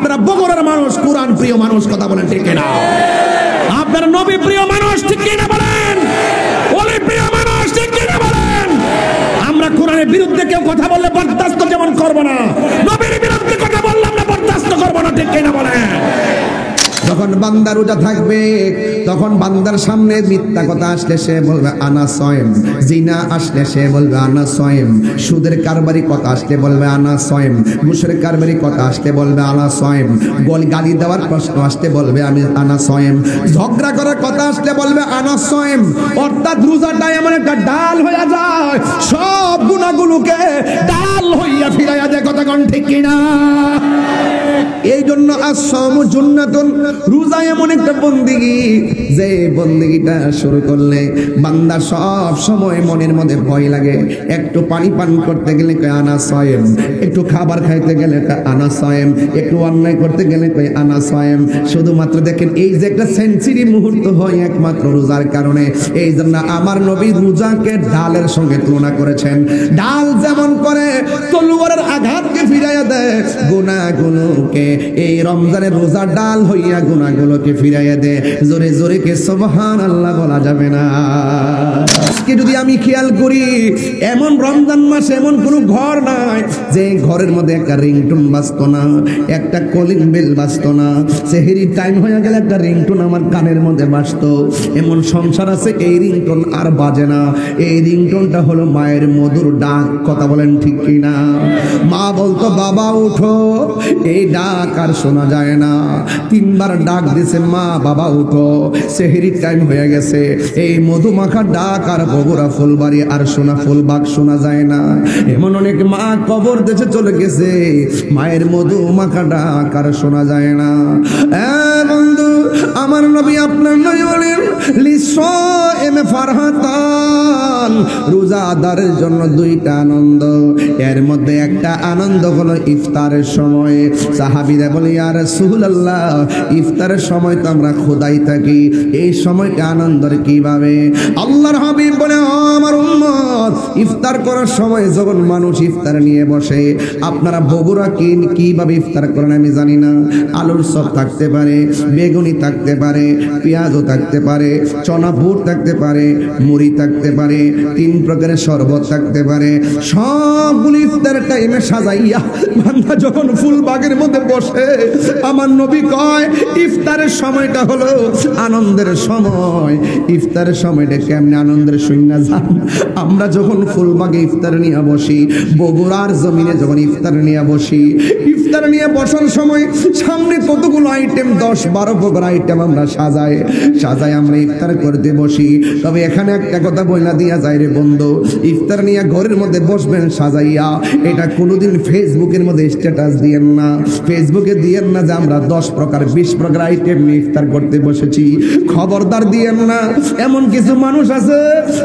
আপনারা বগুড়ার মানুষ কোরআন প্রিয় মানুষ, কথা বলেন ঠিক কিনা? আপনারা নবী প্রিয় মানুষ, ঠিক কিনা বলেন? ওলি প্রিয় মানুষ, ঠিক কিনা বলেন? আমরা কোরআনের বিরুদ্ধে কেউ কথা বললে বরদাস্ত যেমন করব না, নবীর বিরুদ্ধে কথা বললে আমরা বরদাস্ত করব না, ঠিক কিনা বলেন? যখন বান্দা রোজা থাকবে তখন বান্দার সামনে মিথ্যা কথা আসলে সে বলবে আনা সয়েম, জিনা আসলে সে বলবে আনা সয়েম, সুদের কারবারি কথা আসলে বলবে আনা সয়েম, ঘুষের কারবারি কথা আসলে বলবে আনা সয়েম, গালি দেওয়ার প্রশ্ন আসলে বলবে আমি আনা সয়েম, ঝগড়া করার কথা আসলে বলবে আনা সয়েম। অর্থাৎ রোজাটা এমন একটা ডাল হয়ে যায়, সব গুনাহগুলোকে ডাল হইয়া ফিরাইয়া দেয়, কথা কোন ঠিক কিনা? এই জন্য আস-সাওমু জুন্নাতুন, রোজা এমন একটা বন্দেগী যে বন্দেগীটা শুরু করলে বান্দা সব সময় মনের মধ্যে ভয় লাগে। একটু পানি পান করতে গেলে কয় আনা সায়েম, একটু খাবার খাইতে গেলে কয় আনা সায়েম, একটু অন্যায় করতে গেলে কয় আনা সায়েম। শুধুমাত্র দেখেন এই যে একটা সেঞ্চুরি মুহূর্ত হয় একমাত্র রোজার কারণে। এই জন্য আমার নবী রোজাকে ডালের সঙ্গে তুলনা করেছেন। ডাল যেমন করে তলোয়ারের আঘাতকে ফিরাইয়া দেয়, গুনাহগুলোকে এই রমজানের রোজা ডাল হইয়া গুনাহগুলোকে ফিরাইয়া দেয়। জোরে জোরে কে সুবহানাল্লাহ বলা যাবে না? আজকে যদি আমি খেয়াল করি, এমন রমজান মাসে এমন কোনো ঘর নাই যে ঘরের মধ্যে একটা রিংটোন বাজতো না, একটা কলিং বেল বাজতো না। সেহরির টাইম হয়ে গেলে একটা রিংটোন আমার কানের মধ্যে বাজতো। এমন সংসার আছে এই রিংটোন আর বাজে না। এই রিংটোনটা হলো মায়ের মধুর ডাক, কথা বলেন ঠিক কিনা? মা বলতো বাবা উঠো, এই ডাক আর শোনা যায় না। তিনবার ডাক দিছে মা বাবা উঠো, সেহরির টাইম হয়ে গেছে। এই মধুমাখা ডাক আর বগুড়া ফুলবাড়ি আর সোনা ফুলবাগ শোনা যায় না। এমন অনেক মা কবর দেশে চলে গেছে, মায়ের মধুমাখা ডাক আর শোনা যায় না। বন্ধু আমার নবী আপনার নবী বলেন লিসাইমে ফারহাতান, রোজাদারের জন্য দুইটা আনন্দ। এর মধ্যে একটা আনন্দ হলো ইফতারের সময়। সাহাবীরা বলে ইয়া রাসূলুল্লাহ, ইফতারের সময় তো আমরা খোদাই থাকি, এই সময়টা আনন্দের কিভাবে? আল্লাহর হাবিব বলে আমার উম্মত, ইফতার করার সময় যখন মানুষ ইফতার নিয়ে বসে, আপনারা বগুড়া কিভাবে ইফতার করেন আমি জানি না। আলুর চপ থাকতে পারে, বেগুনি থাকতে পারে, পেঁয়াজও থাকতে পারে, চনা বুট থাকতে পারে, মুড়ি থাকতে পারে, 3 প্রকারের শরবত থাকতে পারে। সবগুলো ইফতার টাইমে সাজাইয়া বান্দা যখন ফুলবাগের মধ্যে বসে, আমার নবী কয় ইফতারের সময়টা হলো আনন্দের সময়। ইফতারের সময়টা কেমনে আনন্দের শূন্য যান? আমরা যখন ফুলবাগে ইফতার নিয়ে বসি, বগুড়ার জমিনে যখন ইফতার নিয়ে বসি, ইফতার নিয়ে বসার সময় সামনে কতগুলো আইটেম, 10-12 প্রকার আইটেম আমরা সাজাই আমরা ইফতার করতে বসি। তবে এখানে একটা কথা বইলা দিয়া যায় রে বন্ধু, ইফতার নিয়ে ঘরের মধ্যে বসবেন সাজাইয়া, এটা কোনোদিন ফেসবুকের মধ্যে স্ট্যাটাস দিয়েন না, ফেসবুকে দিয়েন না যে আমরা 10 প্রকার 20 প্রকার আইটেম নিয়ে ইফতার করতে বসেছি। খবরদার দিয়েন না। এমন কিছু মানুষ আছে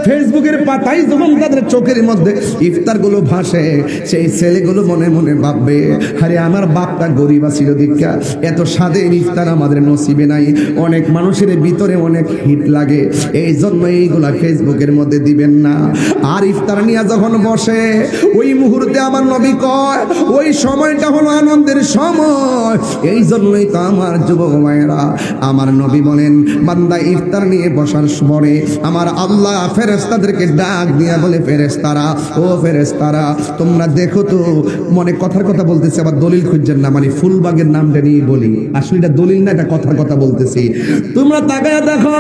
ফেসবুকের পাতায় যখন তাদের চোখের মধ্যে ইফতার গুলো ভাসে, সেই ছেলেগুলো মনে মনে ভাববে আরে আমার বাপটা গরিব ছিল দীক্ষা, এত স্বাদের ইফতার আমাদের নসিবে নাই। অনেক মানুষের ভিতরে অনেক হিট লাগে, এই জন্য এইগুলা ফেসবুকের মধ্যে দিবেন না। আর ইফতার নিয়ে যখন বসে ওই মুহূর্তে আমার নবী কয় ওই সময়টা হলো আনন্দের সময়। এই জন্যই তো আমার যুবক মায়েরা, আমার নবী বলেন বান্দা ইফতার নিয়ে বসার পরে আমার আল্লাহ ফেরেশতাদেরকে ডাক দিয়া বলে ফেরেশতারা, ও ফেরেশতারা তোমরা দেখো তো, মনে কথার কথা বলতেছে আবার দলিল খুঁজছেন না, মানে ফুলবাগের নামটা নিয়ে বলি, আসলে এটা দলিল না, এটা কথার কথা বলতেছি। তোমরা তাকায়া দেখো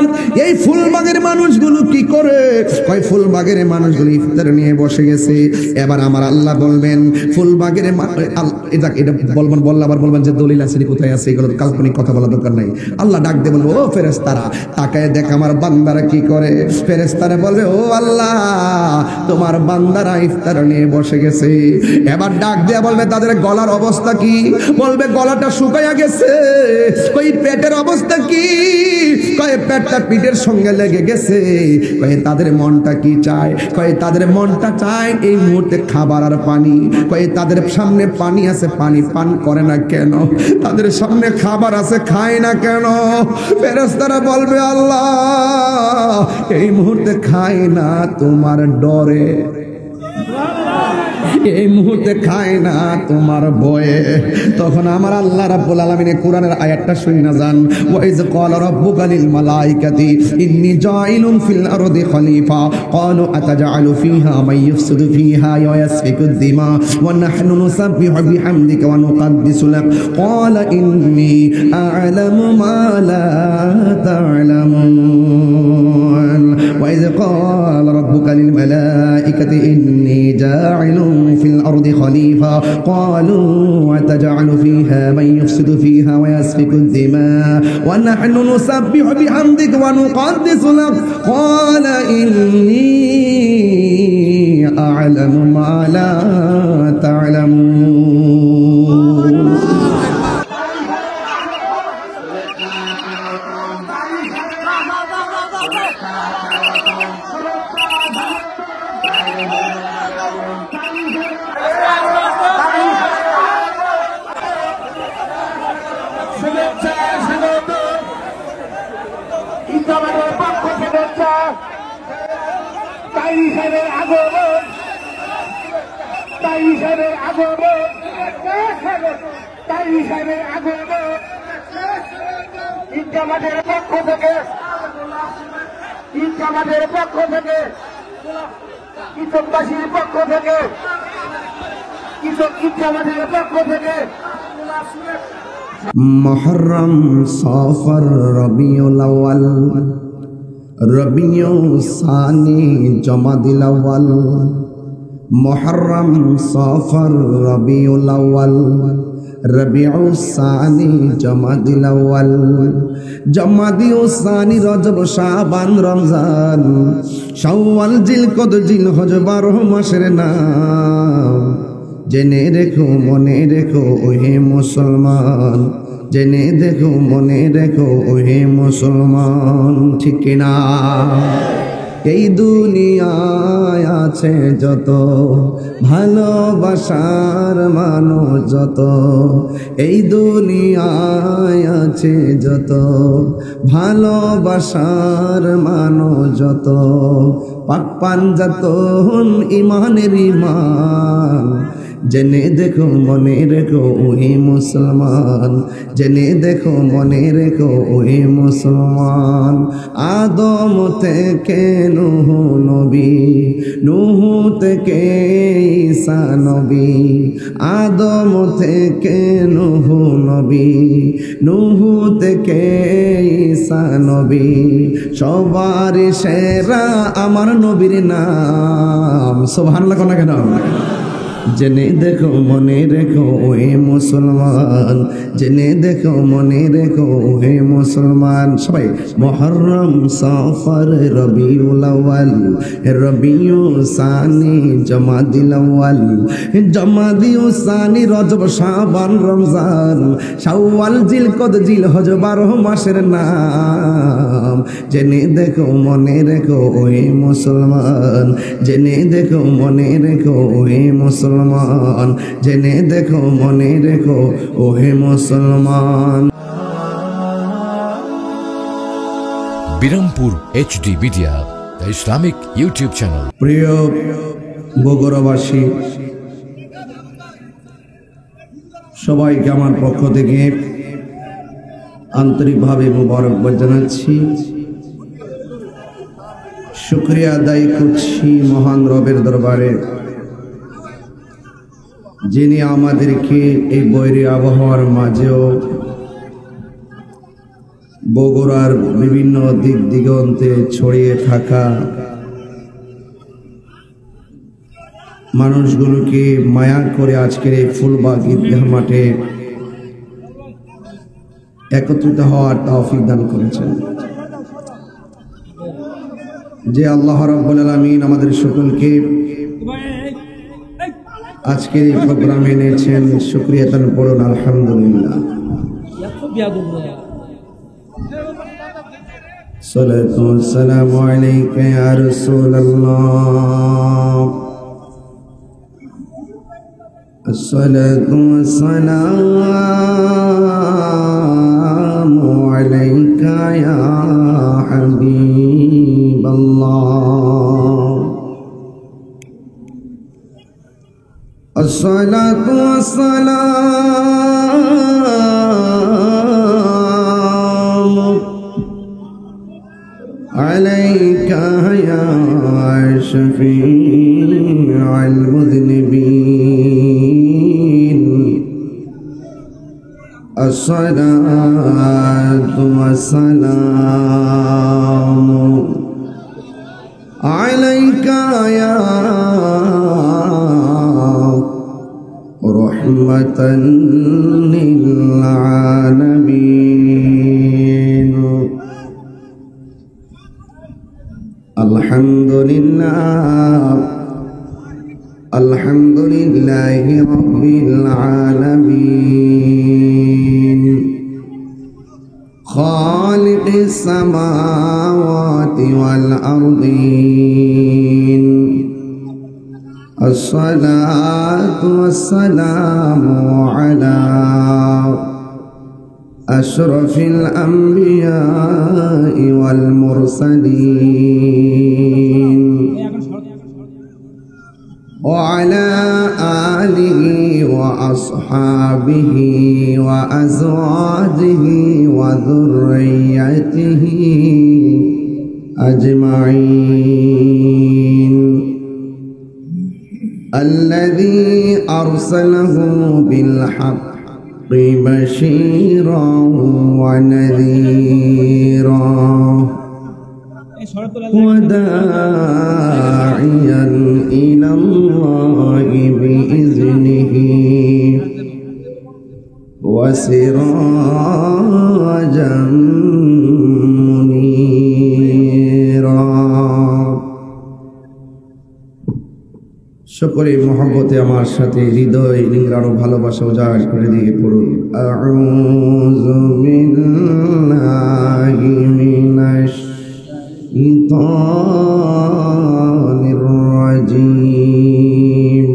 এই ফুলবাগের মানুষগুলো কি করে। কয় ফুলবাগের মানুষগুলো ইফতার নিয়ে বসে গেছে। এবার আমার আল্লাহ বলবেন ফুলবাগের এটা বলবেন, বললে আবার বলবেন যে দলিল আছে কোথায় আছে, এগুলো কাল্পনিক কথা বলা দরকার নাই। আল্লাহ ডাক দিয়ে বলবো ও ফেরেশতারা তাকায় দেখ আমার বান্দারা কি করে। ফেরেশতারা বলবে ও আল্লাহ তোমার বান্দারা ইফতার নিয়ে বসে গেছে। এবার ডাক দিয়ে বলবে তাদের গলার অবস্থা কি? বলবে গলাটা শুকায়া গেছে। কই পেটের অবস্থা কি? কয় পেটটা পিঠের সঙ্গে লেগে গেছে। কয় তাদের মনটা কি চায়? কয় তাদের মনটা চায় এই মুহূর্তে খাবার আর পানি। কয় তাদের সামনে পানি আছে, পানি পান করে না কেন? তাদের সামনে খাবার আছে, খায় না কেন? ফেরেশতারা বলবে আল্লাহ এই মুহূর্তে খায় না তোমার ডরে। এই মুহূর্তে খায় না তোমার বয়ে। তখন আমার আল্লাহ রাব্বুল আলামিন কোরআনের আয়াতটা শুনে না যান, ওয়া ইয ক্বালা রাব্বুকা লিল মালাইকাতি ইন্নী জাইলুন ফিল আরদি খলিফা ক্বালু আতাজআলু ফিহা মান ইফসিদু ফিহা ওয়া ইয়াসফিকু দিমা ওয়া নাহনু নুসাব্বিহু বিহামদিকা ওয়া নুকদ্দিসু লাক ক্বালা ইন্নী আ'লামু মা লা তা'লামুন ওয়া ইয ক্বালা রাব্বুকা লিল মালাইকাতি ইন্নী জাইলুন ফিল আরদি খলিফা ক্বালু আতাজআলু ফিহা মান ইফসিদু ফিহা ওয়া ইয়াসফিকু দিমা ওয়া নাহনু নুসাব্বিহু বিহামদিকা ওয়া নুকদ্দিসু লাক ক্বালা ইন্নী আ'লামু মা লা তা'লামুন। জামাতের পক্ষ থেকে জামাতের পক্ষ থেকে কৃষকবাসীর পক্ষ থেকে জামাতের পক্ষ থেকে মুহররম, সফর, রবিউল আউয়াল, রবিউ সানি, জমাদিল আউয়াল। মুহররম, সফর, রবিউল আউয়াল, রবিউ সানি, জমাদিল আউয়াল। জমাদিউ সানি, রজব, শাবান, রমজান, শাওয়াল, জিলকদ, জিলহজ, 12 মাসের নাম। জেনে রেখো, মনে রেখো ওহে মুসলমান, জেনে দেখো, মনে রেখো ওহে মুসলমান, ঠিক কিনা? এই দুনিয়ায় আছে যত ভালোবাসার মানুষ, যত এই দুনিয়ায় আছে যত ভালোবাসার মানুষ, যত পাক পাঞ্জাতন ইমানের ইমান। জেনে দেখো, মনে রেখো ওহে মুসলমান, জেনে দেখো, মনে রেখো ওহে মুসলমান। আদম থেকে নূহ নবী, নূহ থেকে ঈসা নবী, আদম থেকে নূহ নবী, নূহ থেকে ঈসা নবী। সবার সেরা আমার নবীর নাম। সুবহানাল্লাহ কোন কেন? জেনে দেখো, মনে রেখো ওহে মুসলমান, জেনে দেখো, মনে রেখো ওহে মুসলমান। সবাই মুহররম, সফর, রবিউল আউয়াল, রবিউ সানি, জমাদিল আউয়াল, জমাদিউ সানি, রজব, শাবান, রমজান, শাওয়াল, জিলকদ, জিলহজ, 12 মাসের নাম। জেনে দেখো, মনে রেখো ওহে মুসলমান, জেনে দেখো, মনে রেখো ওহে মুসলমান, জেনে দেখো, মনে রেখো ওহে মুসলমান। Birampur HD media, the Islamic YouTube channel. প্রিয় বগুড়াবাসী, সবাইকে আমার পক্ষ থেকে আন্তরিকভাবে মোবারকবাদ জানাচ্ছি, শুকরিয়া আদায় করছি মহান রবের দরবারে, যিনি আমাদেরকে এই বৈরী আবহাওয়ার মাঝেও বগুড়ার বিভিন্ন দিক দিগন্তে ছড়িয়ে থাকা মানুষগুলোকে মায়া করে আজকের এই ফুলবাগ ঈদগাহ মাঠে একত্রিত হওয়ার তৌফিক দান করেছেন। যে আল্লাহ রাব্বুল আলামিন আমাদের সকলকে আজকের এই প্রোগ্রামে এনেছেন, শুকরিয়া তান পড়ুন আলহামদুলিল্লাহ। সালাতু ওয়াসসালামু আলাইকা ইয়া রাসূলুল্লাহ, আসসালাতু ওয়াসসালামু আলাইকা ইয়া হাবিবাল্লাহ। والصلاة والسلام عليك يا شفيع المذنبين الصلاة والسلام عليك يا رحمة للعالمين الحمد لله رب العالمين خالق السماوات والأرضين الصلاة والسلام على أشرف الأنبياء والمرسلين وعلى آله وأصحابه وأزواجه وذريته أجمعين الذي أرسله بالحق بشيرا ونذيرا وداعيا إلى الله بإذنه وسراجا منيرا সকলে মহব্বতে আমার সাথে হৃদয় নিংড়ানো ভালোবাসা উজাড় করে দিয়ে পড়ুন আউযু বিল্লাহি মিনাশ শাইতানির রাজীম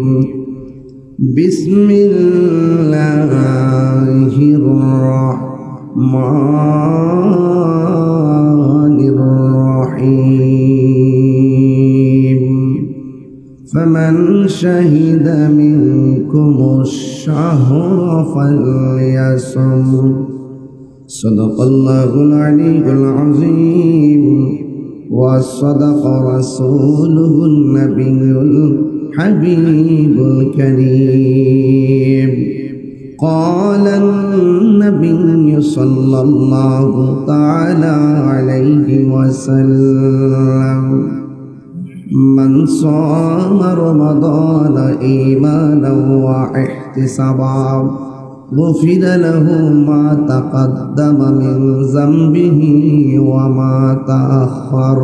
বিসমিল্লাহির রাহমানির রাহিম فمن شهد منكم الشهر فليصم صدق الله العلي العظيم وصدق رسوله النبي الحبيب الكريم قال النبي صلى الله تعالى عليه وسلم من صام رمضان إيمانا واحتسابا غفر له ما تقدم من ذنبه وما تأخر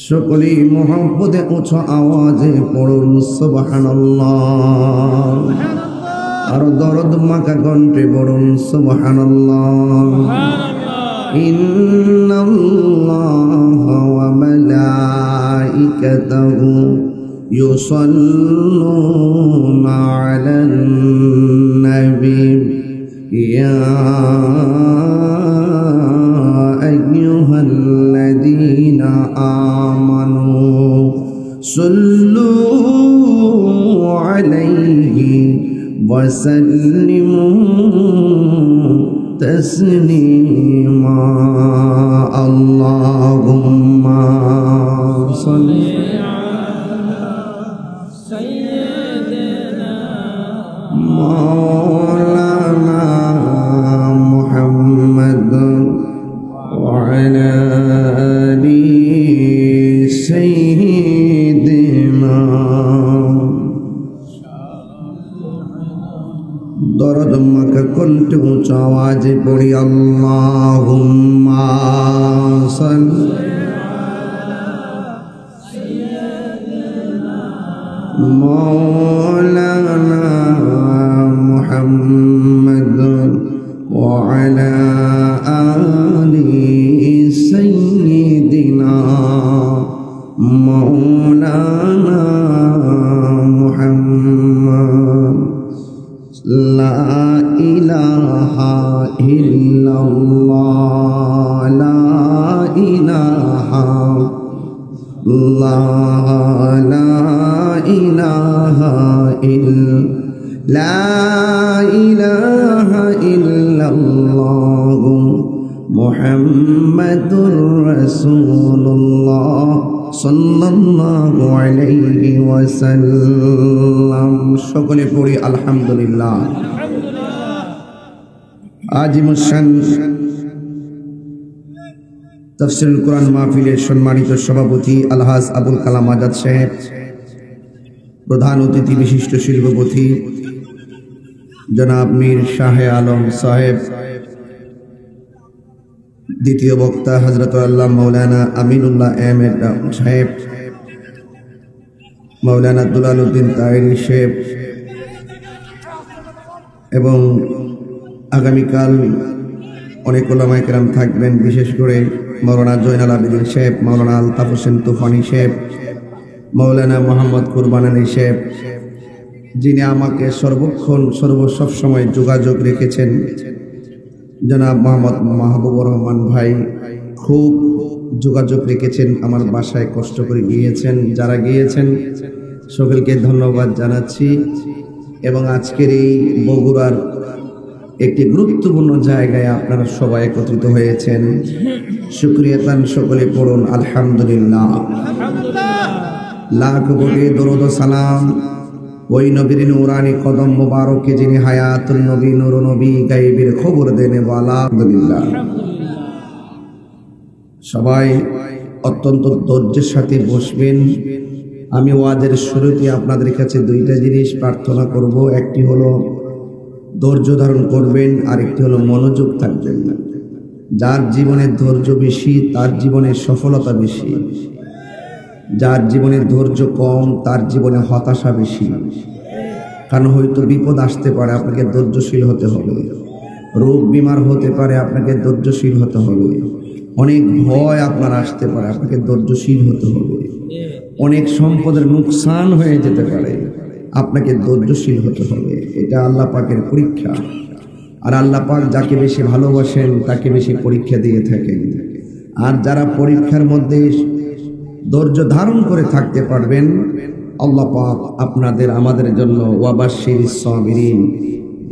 সকলে মোহাম্মদে উচ্চ আওয়াজে পড়ুন সুবহানাল্লাহ আর দরদ মাখা কণ্ঠে পড়ুন সুবহানাল্লাহ ইন্নাল্লাহা ওয়া মালাইকাতাহু ইউসাল্লুনা আলান নবী ইয়া আইয়ুহাল্লাযীনা আমানু সাল্লু আলাইহি ওয়া সাল্লিমু تسليما اللهم صل على سيدنا مولانا محمد وعلى آل سيدنا দরদ মাখা কণ্ঠে উচ্চ আওয়াজে পড়ি আল্লাহুম্মা সাল্লি مولانا محمد وعلى آل سيدنا مولانا محمد لا إله إلا الله لا إله لا إله লা ইলাহা ইল্লাল্লাহ মুহাম্মাদুর রাসূলুল্লাহ সাল্লাল্লাহু আলাইহি ওয়াসাল্লাম। সকলে পড়ি আলহামদুলিল্লাহ। আজিমুশান তাফসীরুল কোরআন মাহফিলের সম্মানিত সভাপতি আলহাজ আবুল কালাম আজাদ সাহেব, প্রধান অতিথি বিশিষ্ট শিল্পপতি জনাব মীর শাহে আলম সাহেব, দ্বিতীয় বক্তা হযরত আল্লাহ মাওলানা আমিনুল্লাহ আহমেদ সাহেব, মাওলানা দুলাল উদ্দিন তাহেরি সাহেব এবং আগামীকাল অনেক ওলামায়ে কেরাম থাকবেন, বিশেষ করে মাওলানা জয়নাল আবেদিন সাহেব, মাওলানা আলতাফ হোসেন তুফানি সাহেব, মাওলানা মোহাম্মদ কুরবান আলী সাহেব, যিনি আমাকে সর্বক্ষণ সব সময় যোগাযোগ রেখেছেন। জনাব মোহাম্মদ মাহবুবুর রহমান ভাই খুব যোগাযোগ রেখেছেন, আমার বাসায় কষ্ট করে গিয়েছেন। যারা গিয়েছেন সকলকে ধন্যবাদ জানাচ্ছি। এবং আজকের এই বগুড়ার একটি গুরুত্বপূর্ণ জায়গায় আপনারা সবাই একত্রিত হয়েছেন, শুকরিয়া তান সকলে পড়ুন আলহামদুলিল্লাহ। লাখ কোটি দরুদ ও সালাম ওই নবীর নূরানি কদম মুবারকে যিনি হায়াতুন নবী, নূর নবী, গায়বের খবর দেনে ওয়ালা। আলহামদুলিল্লাহ। সবাই অত্যন্ত ধৈর্যের সাথে বসবেন। আমি ওয়াজের শুরুতে আপনাদের কাছে দুইটা জিনিস প্রার্থনা করব। একটি হলো ধৈর্য ধারণ করবেন, আরেকটি হলো মনোযোগ থাকবেন। যার জীবনে ধৈর্য বেশি তার জীবনে সফলতা বেশি, যার জীবনে ধৈর্য কম তার জীবনে হতাশা বেশি। কারণ হয়তো বিপদ আসতে পারে, আপনাকে ধৈর্যশীল হতে হবে। রোগ বিমার হতে পারে, আপনাকে ধৈর্যশীল হতে হবে। অনেক ভয় আপনার আসতে পারে, আপনাকে ধৈর্যশীল হতে হবে। অনেক সম্পদের নুকসান হয়ে যেতে পারে, আপনাকে ধৈর্যশীল হতে হবে। এটা আল্লাহ পাকের পরীক্ষা। আর আল্লাহ পাক যাকে বেশি ভালোবাসেন তাকে বেশি পরীক্ষা দিয়ে থাকেন। আর যারা পরীক্ষার মধ্যে ধৈর্য ধারণ করে থাকতে পারবেন, আল্লাহ পাক আপনাদের আমাদের জন্য ওয়াবাশশিরিস সাবিরিন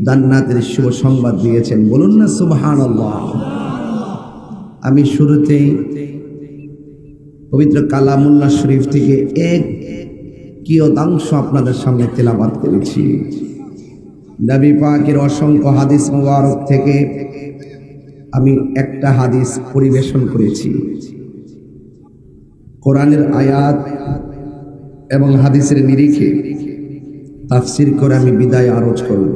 জান্নাতের শুভ সংবাদ দিয়েছেন। বলুন না সুবহানাল্লাহ। আমি শুরুতেই পবিত্র কালামুল্লাহ শরীফ থেকে এক কিয়দাংশ আপনাদের সামনে তেলাওয়াত করেছি। নবী পাকের অসংখ্য হাদিস মুবারক থেকে আমি একটা হাদিস পরিবেশন করেছি। কোরআনের আয়াত এবং হাদিসের নিরিখে তাফসীর করে আমি বিদায় আরজ করব।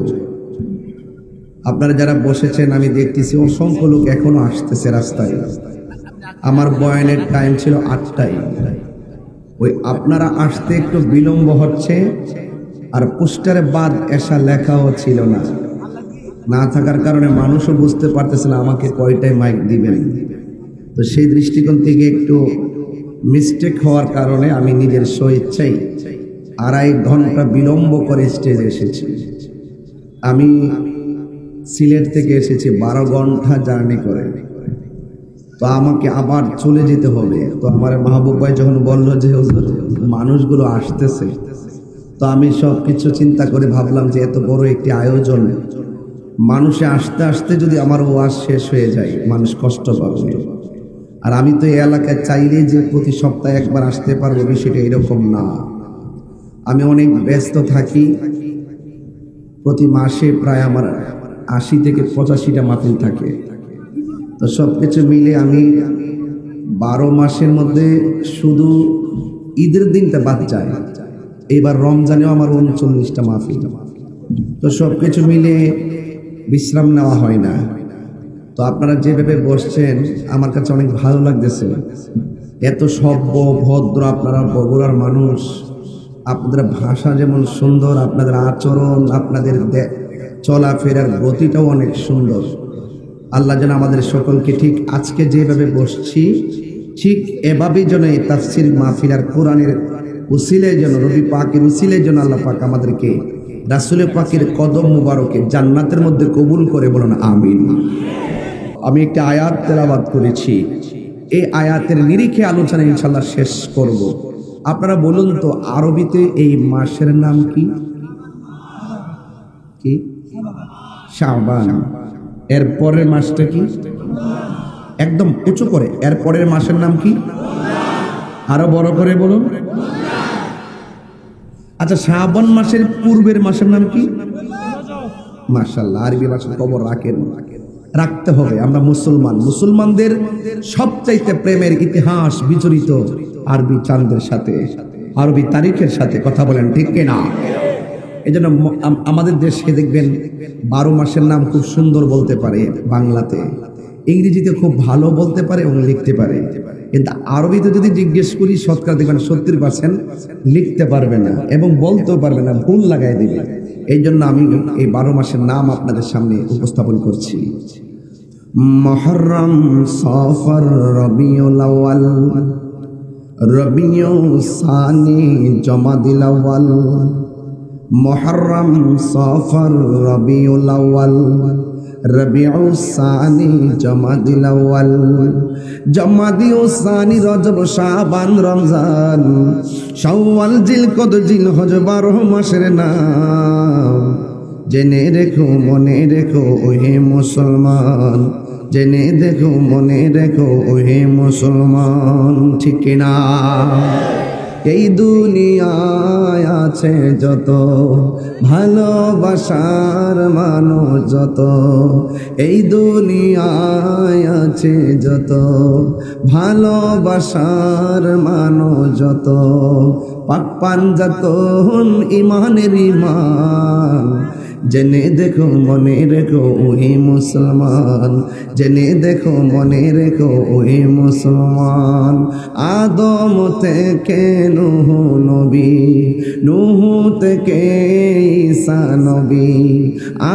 আপনারা যারা বসেছেন আমি দেখতেছি অসংখ্য লোক এখনো আসতেছে রাস্তায়। আমার বয়ানের টাইম ছিল 8টায়। ওই আপনারা আসতে একটু বিলম্ব হচ্ছে। আর পোস্টারে বাদ এসা লেখাও ছিল না থাকার কারণে মানুষও বুঝতে পারতেছে না আমাকে কয়টায় মাইক দিবেন। তো সেই দৃষ্টিকোণ থেকে একটু মিস্টেক হওয়ার কারণে আমি নিজের স্বইচ্ছাই 2.5 ঘন্টা বিলম্ব করে স্টেজে এসেছি। আমি সিলেট থেকে এসেছি 12 ঘন্টা জার্নি করে। তো আমাকে আবার চলে যেতে হবে। তো আমার মাহবুব ভাই যখন বলল যে মানুষগুলো আসতেছে, তো আমি সব কিছু চিন্তা করে ভাবলাম যে এত বড় একটি আয়োজন, মানুষে আসতে আসতে যদি আমার ওয়াজ শেষ হয়ে যায় মানুষ কষ্ট পাবে। আর আমি তো এই এলাকায় চাইলেই যে প্রতি সপ্তাহে একবার আসতে পারবো বিষয়টা এরকম না। আমি অনেক ব্যস্ত থাকি। প্রতি মাসে প্রায় আমার 80 থেকে 85টা মাহফিল থাকে। তো সব কিছু মিলে আমি 12 মাসের মধ্যে শুধু ঈদের দিনটা বাদ যায়। এবার রমজানেও আমার 39টা মাহফিল। তো সব কিছু মিলে বিশ্রাম নেওয়া হয় না। তো আপনারা যেভাবে বসছেন আমার কাছে অনেক ভালো লাগতেছে। এত সভ্য ভদ্র আপনারা বগুড়ার মানুষ, আপনাদের ভাষা যেমন সুন্দর, আপনাদের আচরণ, আপনাদের চলাফেরার গতিটাও অনেক সুন্দর। আল্লাহ যেন আমাদের সকলকে ঠিক আজকে যেভাবে বসছি ঠিক এভাবেই যেন এই তাফসীর মাহফিল আর কোরআনের উসিলায় যেন, নবী পাকের উসিলায় যেন আল্লাহ পাক আমাদেরকে রাসূল পাকের কদম মুবারকে জান্নাতের মধ্যে কবুল করে, বলুন আমিন। আমি একটা আয়াত তেলাওয়াত করেছি, এই আয়াতের নিরিখে আলোচনা ইনশাআল্লাহ শেষ করব। আপনারা বলুন তো আরবিতে এই মাসের নাম কি? কি? শাবান। এর পরের মাসটা কি? একদম উঁচু করে, এর পরের মাসের নাম কি? আরো বড় করে বলুন। আচ্ছা, শাবান মাসের পূর্বের মাসের নাম কি? মাশাআল্লাহ, আরবি ভাষা খবর রাখেন, রাখতে হবে। আমরা মুসলমান, মুসলমানদের সবচাইতে প্রেমের ইতিহাস বিচরিত আরবি চাঁদের সাথে, আরবি তারিখের সাথে। কথা বলেন ঠিক কিনা? এই জন্য আমাদের দেশে দেখবেন 12 মাসের নাম খুব সুন্দর বলতে পারে বাংলাতে, ইংরেজিতে খুব ভালো বলতে পারে এবং লিখতে পারে, কিন্তু আরবিতে যদি জিজ্ঞেস করি শতকরা দেখবেন 70% লিখতে পারবে না এবং বলতেও পারবে না, ভুল লাগাই দিবে। এই জন্য আমি এই 12 মাসের নাম আপনাদের সামনে উপস্থাপন করছি। মুহররম, সফর, রবিউল আউয়াল, রবিউল সানি, জমাদিল আউয়াল। মুহররম, সফর, রবিউল আউয়াল, রবিউল সানি, জমাদিল আউয়াল। জমাদিল সানি, রজব, শাবান, রমজান, শাওয়াল, জিলকদ, জিলহজ, 12 মাসের নাম। জেনে রেখো, মনে রেখো ওহে মুসলমান, জেনে দেখো, মনে রেখো ওহে মুসলমান। ঠিক কিনা? এই দুনিয়ায় আছে যত ভালোবাসার মানুষ, যত এই দুনিয়ায় আছে যত ভালোবাসার মানুষ, যত পাক পাঞ্জাতন ইমানের ইমান। জেনে দেখো, মনে রেখো ওহে মুসলমান, জেনে দেখো, মনে রেখো ওহে মুসলমান। আদম থেকে নূহ নবী, নূহ থেকে ঈসা নবী,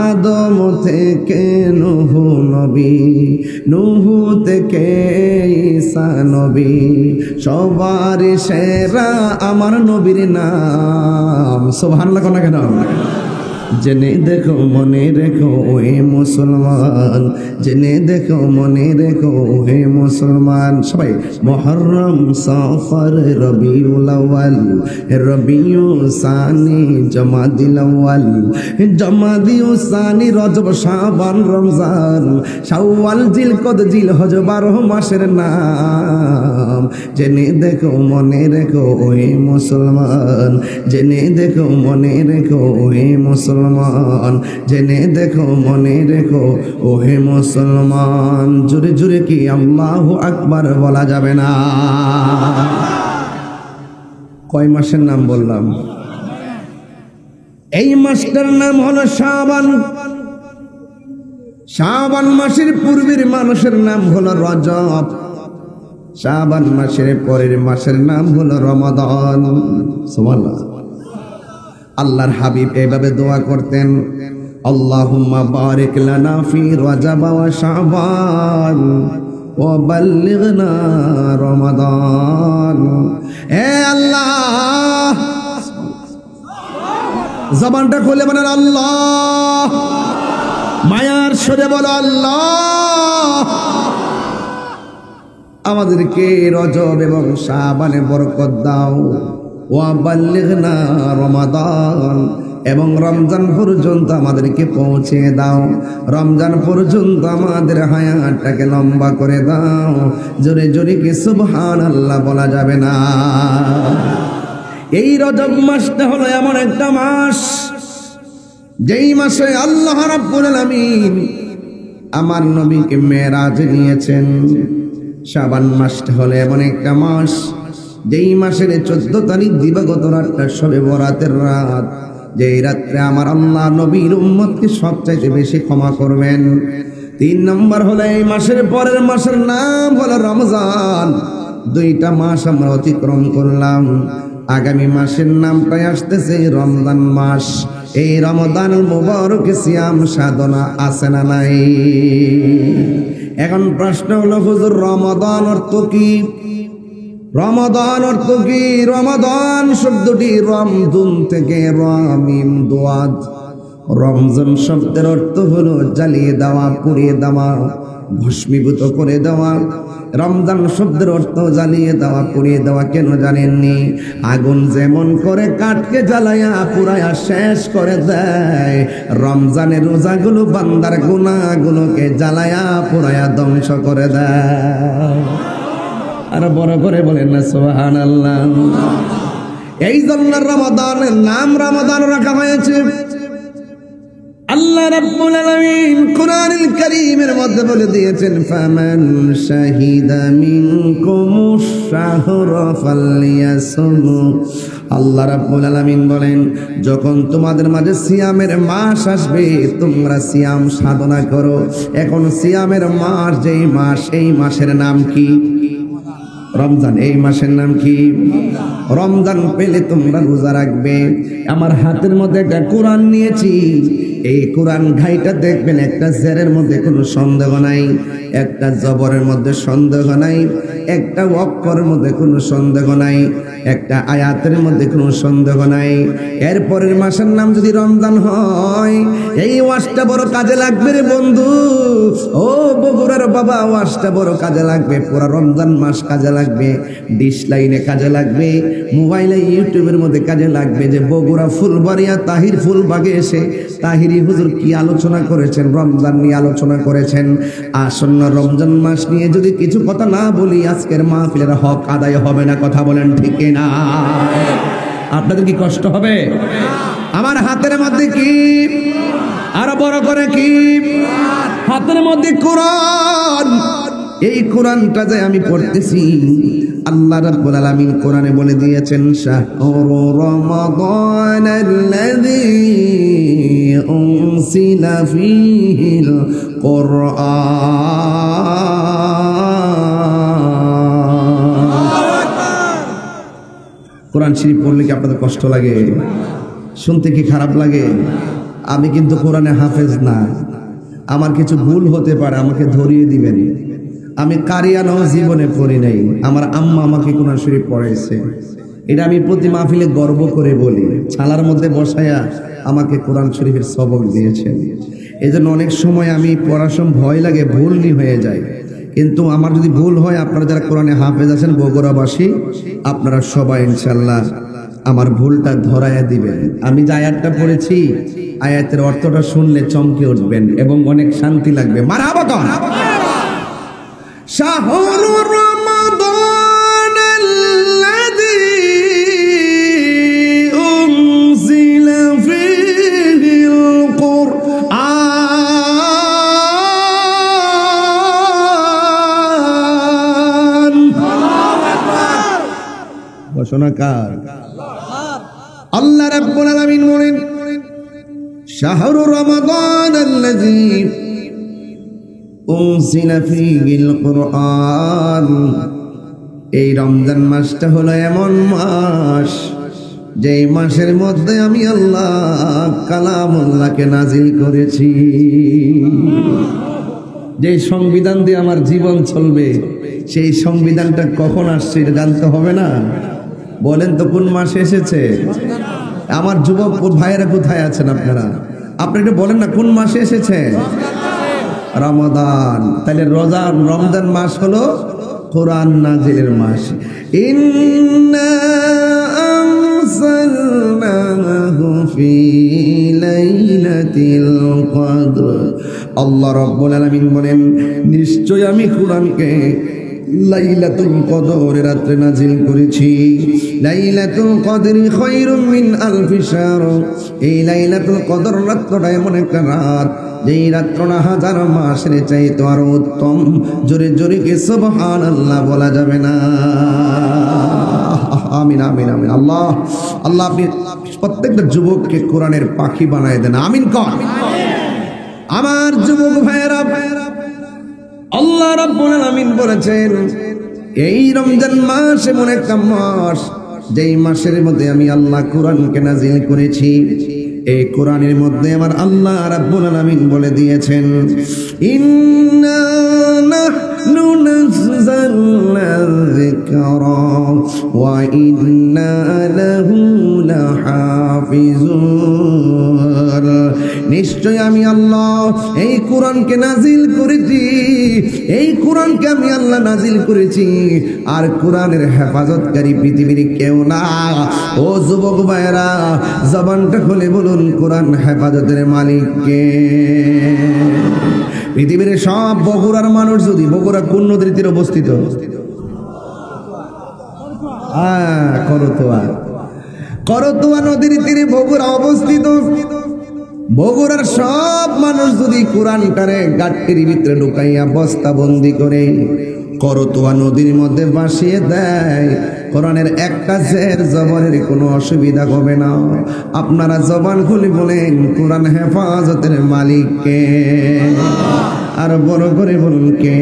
আদম থেকে নূহ নবী, নূহ থেকে ঈসা নবী। সবার সেরা আমার নবীর নাম। সুবহানাল্লাহ কোন কেন? জেনে দেখো, মনে রেখো ওহে মুসলমান, জেনে দেখো, মনে রেখো ওহে মুসলমান। সবাই মুহররম, সফর, রবিউল আউয়াল, রবিউল সানি, জমাদিল আউয়াল, জমাদিল সানি, রজব, শাবান, রমজান, শাওয়াল, জিলকদ, জিলহজ, 12 মাসের নাম। জেনে দেখো, মনে রেখো ওহে মুসলমান, জেনে দেখো, মনে রেখো ওহে মুসলমান, জেনে দেখো, মনে রেখো ওহে মুসলমান। জোরে জোরে কি আল্লাহু আকবার বলা যাবে না? কয় মাসের নাম বললাম? এই মাসটার নাম হলো শাবান। শাবান মাসের পূর্বের মানুষের নাম হলো রজব, শাবান মাসের পরের মাসের নাম হলো রমাদান। সুবহানাল্লাহ। আল্লাহর হাবিব এভাবে দোয়া করতেন, আল্লাহুম্মা বারিক লানা ফি রজব ওয়া শাবান ওয়া বাল্লিগনা রমাদান। হে আল্লাহ, জবানটা খুলে বলেন আল্লাহ, মায়ার সুরে বলো আল্লাহ, আমাদেরকে রজব এবং শাবানে বরকত দাও। ওয়া বাল্লিগনা রমাদান, এবং রমজান পর্যন্ত আমাদেরকে পৌঁছে দাও, রমজান পর্যন্ত আমাদের হায়াতটাকে লম্বা করে দাও। জোরে জোরে কি সুবহানাল্লাহ বলা যাবে না? এই রজব মাসটা হলো এমন একটা মাস, যেই মাসে আল্লাহ রাব্বুল আলামিন আমার নবীকে মেরাজ নিয়েছেন। শাবান মাসটা হলো এমন একটা মাস, যেই মাসের 14 তারিখ দিবাগত রাতটা শবে বরাতের রাত, যেই রাত্রে আমার আল্লাহ নবীর উম্মতকে সবচাইতে বেশি ক্ষমা করবেন। 3 নম্বর হলো এই মাসের পরের মাসের নাম হলো রমজান। 2টা মাস আমরা অতিক্রম করলাম, আগামী মাসের নামটাই আসতেছে রমজান মাস। এই রমজান মুবারক সিয়াম সাধনা আছে না নাই? এখন প্রশ্ন হলো, হুজুর রমাদান অর্থ কি? রমাদান অর্থ কি? রমাদান শব্দটি রমদুন থেকে রামিম দোয়াদ, রমজান শব্দের অর্থ হলো জ্বালিয়ে দেওয়া, পুড়িয়ে দেওয়া, ভস্মীভূত করে দেওয়া। রমজান শব্দের অর্থ জ্বালিয়ে দেওয়া, পুড়িয়ে দেওয়া। কেন জানেননি? আগুন যেমন করে কাঠকে জ্বালায়া পুরায়া শেষ করে দেয়, রমজানের রোজাগুলো বান্দার গুনাহগুলোকে জ্বালায়া পুরায়া ধ্বংস করে দেয়। আর বড় করে বলেন না সুবহানাল্লাহ। এই জন্য রমাদানের নাম রমাদান রাখা হয়েছে। আল্লাহ রাব্বুল আলামিন কুরআনুল কারীমের মধ্যে বলে দিয়েছেন, ফামান শাহিদা মিনকুমুশ শাহরা ফালইয়াসুম। আল্লাহ রাব্বুল আলামিন বলেন, যখন তোমাদের মাঝে সিয়ামের মাস আসবে তোমরা সিয়াম সাধনা করো। এখন সিয়ামের মাস যেই মাস, এই মাসের নাম কি? রমজান। এই মাসের নাম কি? রমজান পেলে তোমরা রোজা রাখবে। আমার হাতের মধ্যে একটা কোরআন নিয়েছি, এই কোরআন ঘাইটা দেখবেন, একটা জেরের মধ্যে কোনো সন্দেহ নাই, একটা জবরের মধ্যে সন্দেহ নাই, একটা অক্ষরের মধ্যে কোনো সন্দেহ নাই, একটা আয়াতের মধ্যে কোনো সন্দেহ নাই। এরপরের মাসের নাম যদি রমজান হয়, এই ওয়াজটা বড় কাজে লাগবে রে বন্ধু। ও বগুড়ার বাবা, ওয়াজটা বড় কাজে লাগবে। পুরো রমজান মাস কাজে লাগবে, ডিশ লাইনে কাজে লাগবে, মোবাইলে ইউটিউবের মধ্যে কাজে লাগবে। যে বগুড়া ফুলবাড়িয়া তাহির ফুলবাগে এসে তাহিরি হুজুর কি আলোচনা করেছেন, রমজান নিয়ে আলোচনা করেছেন। আসন্ন রমজান মাস নিয়ে যদি কিছু কথা না বলি, আজকের মাহফিলের হক আদায় হবে না। কথা বলেন ঠিক না? আপনাদের কি কষ্ট হবে? আমার হাতের মধ্যে কি, আরো বড় করে কি? হাতের মধ্যে কোরআন। এই কোরআনটা যে আমি পড়তেছি, আল্লাহ রাব্বুল আলামিন কোরআনে বলে দিয়েছেন, শাহরু রমাদানাল্লাযী উনসিলা ফীহিল কুরআন। কোরআন শরীফ পড়লে কি আপনাদের কষ্ট লাগে? শুনতে কি খারাপ লাগে? আমি কিন্তু কোরআনে হাফেজ না, আমার কিছু ভুল হতে পারে, আমাকে ধরিয়ে দিবেন। আমি কারিয়ানাও জীবনে পড়ি নাই, আমার আম্মা আমাকে কোরআন শরীফ পড়াইছে। এটা আমি প্রতি মাহফিলে গর্ব করে বলি। ছালার মধ্যে বসায়া আমাকে কোরআন শরীফের সবক দিয়েছেন। এই জন্য অনেক সময় আমি পড়ার সময় ভয় লাগে, ভুল হয়ে যায়। কিন্তু আমার যদি ভুল হয়, আপনারা যারা কোরআনে হাফেজ আছেন বগুড়াবাসী, আপনারা সবাই ইনশাল্লাহ আমার ভুলটা ধরাইয়া দিবেন। আমি যে আয়াতটা পড়েছি, আয়াতের অর্থটা শুনলে চমকে উঠবেন এবং অনেক শান্তি লাগবে। মারহাবা কর। শাহরু রমাদানাল্লাযী উনজিলা ফীহিল কুরআন। ঘোষণাকার আল্লাহ রাব্বুল আলামিন বলেন, শাহরু রমাদানাল্লাযী উনজিলা ফীহিল কুরআন। এই রমজান মাসটা হলো এমন মাস, যেই মাসের মধ্যে আমি আল্লাহ কালামুল্লাহকে নাজিল করেছি। যে সংবিধান দিয়ে আমার জীবন চলবে, সেই সংবিধানটা কখন আসছে এটা জানতে হবে না? বলেন তো কোন মাসে এসেছে? আমার যুবক ভাইয়েরা কোথায় আছেন আপনারা? আপনি একটু বলেন না কোন মাসে এসেছে? রমাদান। তাহলে রমজান মাস হলো কোরআন নাজিলের মাস। ইন্না আনজালনাহু ফি লাইলাতিল কদর। আল্লাহ রাব্বুল আলামিন বলেন, নিশ্চয় আমি কোরআনকে লাইলাতুল কদরের রাতে নাজিল করেছি। লাইলাতুল কদরি খায়রুম মিন আলফি শাহর। এই লাইলাতুল কদর রাতটা এমন একটা রাত, যেই রাতটা হাজার মাসের চাইতে আরো উত্তম। জোরে জোরে কি সুবহানাল্লাহ বলা যাবে না? আমিন আমিন আমিন। আল্লাহ আল্লাহ আপনি প্রত্যেকটা যুবককে কোরআনের পাখি বানায় দেন। আমিন কর। আমার যুবক ভাইয়েরা, আল্লাহ রাব্বুল আলামিন বলেছেন, এই রমজান মাস এমন একটা মাস, যেই মাসের মধ্যে আমি আল্লাহ কোরআনকে নাজিল করেছি। এই কোরআনের মধ্যে আমার আল্লাহ রাব্বুল আলামিন বলে দিয়েছেন, ইন্না নাহনু নাযালনা যিকরা ওয়া ইন্না লাহু লাহাফিজুন। নিশ্চয় আমি আল্লাহ এই কোরআনকে নাজিল করেছি, এই কোরআনকে আমি আল্লাহ নাজিল করেছি, আর কোরআনের হেফাজতকারী পৃথিবীর কেউ না। ও যুবক ভাইরা, জবানটা খুলে বলুন কোরআন হেফাজতের মালিক কে? পৃথিবীর সব বগুড়ার মানুষ যদি, বগুড়া কোন নদীর তীরে অবস্থিত? করতোয়া নদীর তীরে বগুড়া অবস্থিত। বগুড়ার সব মানুষ যদি কোরআনটারে গাট্টির ভিতরে ঢুকাইয়া বস্তা বন্দি করে করতোয়া নদীর মধ্যে ভাসিয়ে দেয়, কোরআনের একটা জের জবরের কোনো অসুবিধা হবে না। আপনারা জবান খুলে বলেন কোরআন হেফাজতের মালিক কে? আর বড় করে বলুন কে?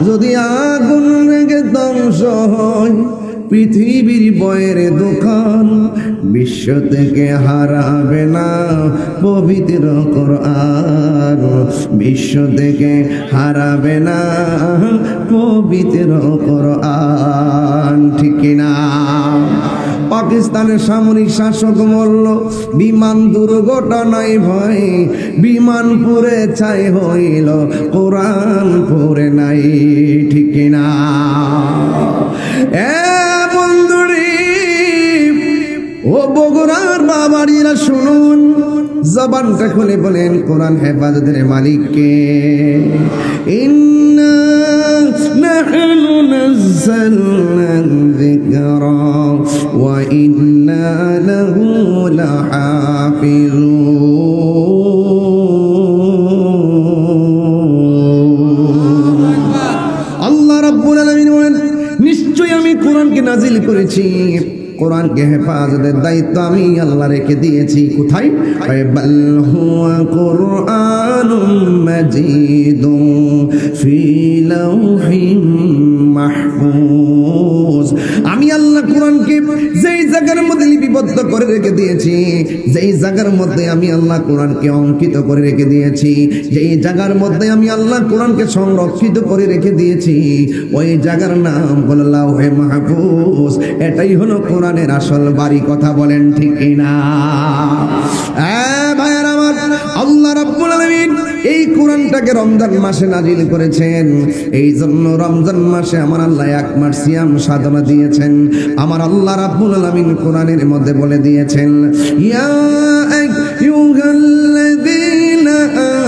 যদি আগুন লেগে ধ্বংস হয় পৃথিবীর বয়ের দোকান, বিশ্ব থেকে হারাবে না পবিত্র কোরআন, বিশ্ব থেকে হারাবে না পবিত্র কোরআন, ঠিক না? পাকিস্তানের সামরিক শাসক মরল বিমান দুর্ঘটনায় ভয়, বিমান পুড়ে ছাই হইল কোরআন পুড়ে নাই, ঠিক না? ও বগুড়ার বাবাড়িরা শুনুন, জবানটা খুলে বলেন কোরআন হেফাজতের মালিক কে? ইন্না নাহনু নাযালনা যিকরা ওয়া ইন্না লাহু লাহাফিজুন। আল্লাহ রাব্বুল আলামিন বলেন নিশ্চয় আমি কোরআনকে নাজিল করেছি, কোরআনকে হেফাজতের দায়িত্ব আমি আল্লাহ রেখে দিয়েছি। কোথায়? বাল হুয়া কুরআনুম মাজিদুন ফি লাওহিম মাহফুজ। আমি আল্লাহ কোরআনকে যেই জায়গার মধ্যে লিপিবদ্ধ করে রেখে দিয়েছি, যেই জায়গার মধ্যে আমি আল্লাহ কোরআনকে অঙ্কিত করে রেখে দিয়েছি, যেই জায়গার মধ্যে আমি আল্লাহ কোরআনকে সংরক্ষিত করে রেখে দিয়েছি, ওই জায়গার নাম হলো লাওহে মাহফুজ। এটাই হলো কোরআনের আসল বাড়ি। কথা বলেন ঠিক না? ভাইয়ার আমার, আল্লাহ রাব্বুল আলামিন এই কোরআনটাকে রমজান মাসে নাজিল করেছেন। এই জন্য রমজান মাসে আমার আল্লাহ এক মাস সিয়াম সাধনা দিয়েছেন। আমার আল্লাহ রাব্বুল আলামিন কোরআনের মধ্যে বলে দিয়েছেন, ইয়া আইয়ুহাল্লাযীনা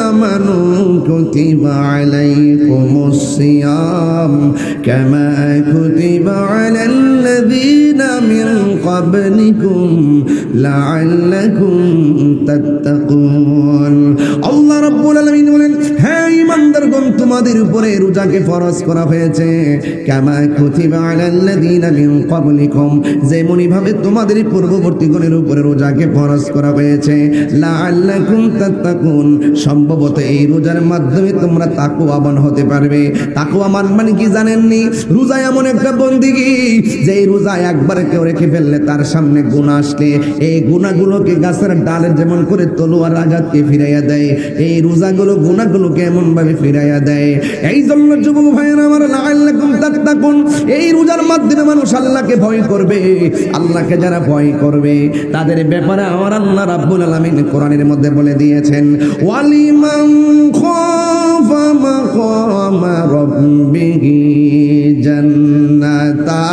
আমানু কুতিবা আলাইকুমুস সিয়াম কামা কুতিবা আলাল্লাযীনা মিন ক্বাবলিকুম লাআল্লাকুম তাত্তাকুন। আল্লাহ রাব্বুল আলামিন বলেন, হে ঈমানদারগণ, তোমাদের উপরে রোজাকে ফরজ করা হয়েছে কামা কুতিবা আলাল্লাযীনা মিন ক্বাবলিকুম, যেমনি ভাবে তোমাদের পূর্ববর্তীগণের উপরে রোজাকে ফরজ করা হয়েছে লাআল্লাকুম তাত্তাকুন, সম্ভবত এই রোজার মাধ্যমে তোমরা তাকওয়াবান হতে পারবে। তাকওয়াবান মানে কি জানেননি? রোজা এমন একটা বন্দেগী, যে রোজা একবার কেউ রেখে ফেললে তার সামনে গুনাহ আসলে এই গুনাহগুলোকে গাছের ডালে যেমন করে তলোয়ার আঘাতকে ফিরাইয়া দেয়, এই রোজাগুলো গুনাহগুলোকে এমন ভাবে ফিরাইয়া দেয়। এই জন্য যুবক ভাইয়েরা আমার, লাআল্লাকুম তাত্তাকুন, এই রোজার মাধ্যমে মানুষ আল্লাহকে ভয় করবে। আল্লাহকে যারা ভয় করবে তাদের ব্যাপারে আমার আল্লাহ রাব্বুল আলামিন কোরআনের মধ্যে বলে দিয়েছেন, ওয়ালিমান খাফা মাকামা রাব্বিহি জান্নাতান।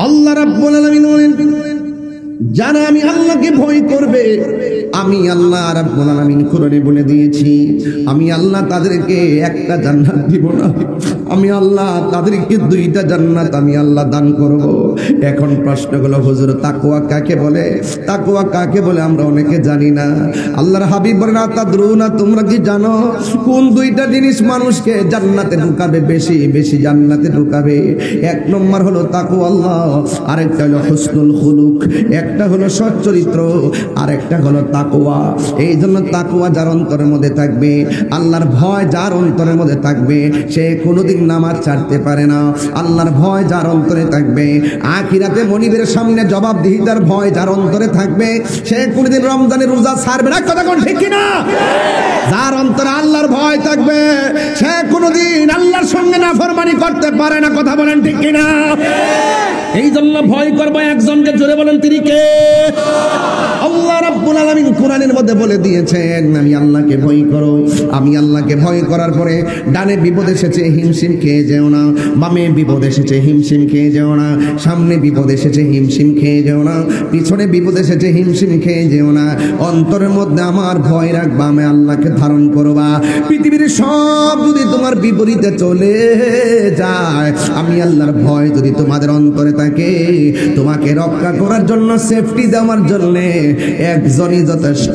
আল্লাহ রাব্বুল আলামিন বলেন, যারা আমি আল্লাহকে ভয় করবে, আমি আল্লাহ রাব্বুল আলামিন কোরআনে বলে দিয়েছি, আমি আল্লাহ তাদেরকে একটা জান্নাত দিব না, আমি আল্লাহ তাদেরকে দুইটা জান্নাত আমি আল্লাহ দান করব। এখন প্রশ্ন হলো, হুজুর তাকওয়া কাকে বলে? তাকওয়া কাকে বলে আমরা অনেকে জানি না। আল্লাহর হাবিব বলেন, আতাদরুনা, তোমরা কি জানো কোন দুইটা জিনিস মানুষকে জান্নাতে ঢুকাবে, বেশি বেশি জান্নাতে ঢুকাবে? এক নম্বর হলো তাকওয়া আল্লাহ, আরেকটা হলো হুসনুল খুলুক, একটা হলো সৎ চরিত্র, আরেকটা হলো তাকওয়া তাকওয়া। এই জন্য তাকওয়া যার অন্তরের মধ্যে থাকবে, আল্লাহর ভয় যার অন্তরের মধ্যে থাকবে, সে কোনোদিন নামাজ ছাড়তে পারে না। আল্লাহর ভয় যার অন্তরে থাকবে, আখিরাতে মনিবের সামনে জবাবদিহিতার ভয় যার অন্তরে থাকবে, সে কোনোদিন রমজানের রোজা ছাড়বে না। কথা কোন ঠিক কিনা? যার অন্তরে আল্লাহর ভয় থাকবে, সে কোনোদিন আল্লাহর সঙ্গে নাফরমানি করতে পারে না। কথা বলেন ঠিক কিনা? এই জন্য ভয় করবো একজনকে, জোরে বলেন তিনি কে? আল্লাহ রাব্বুল আলামিন কোরআনের মধ্যে বলে দিয়েছেন, আমি আল্লাহকে ভয় করো। আমি আল্লাহকে ভয় করার পরে ডানে বিপদ এসেছে হিমশিম খেয়ে যেও না, বামে বিপদ এসেছে হিমশিম খেয়ে যেও না, সামনে বিপদ এসেছে হিমশিম খেয়ে যেও না, পিছনে বিপদ এসেছে হিমশিম খেয়ে যেও না। অন্তরের মধ্যে আমার ভয় রাখবা, আমি আল্লাহকে ধারণ করবা। পৃথিবীর সব যদি তোমার বিপরীতে চলে যায়, আমি আল্লাহর ভয় যদি তোমাদের অন্তরে থাকে, তোমাকে রক্ষা করার জন্য, সেফটি দেওয়ার জন্য একজনই যথেষ্ট।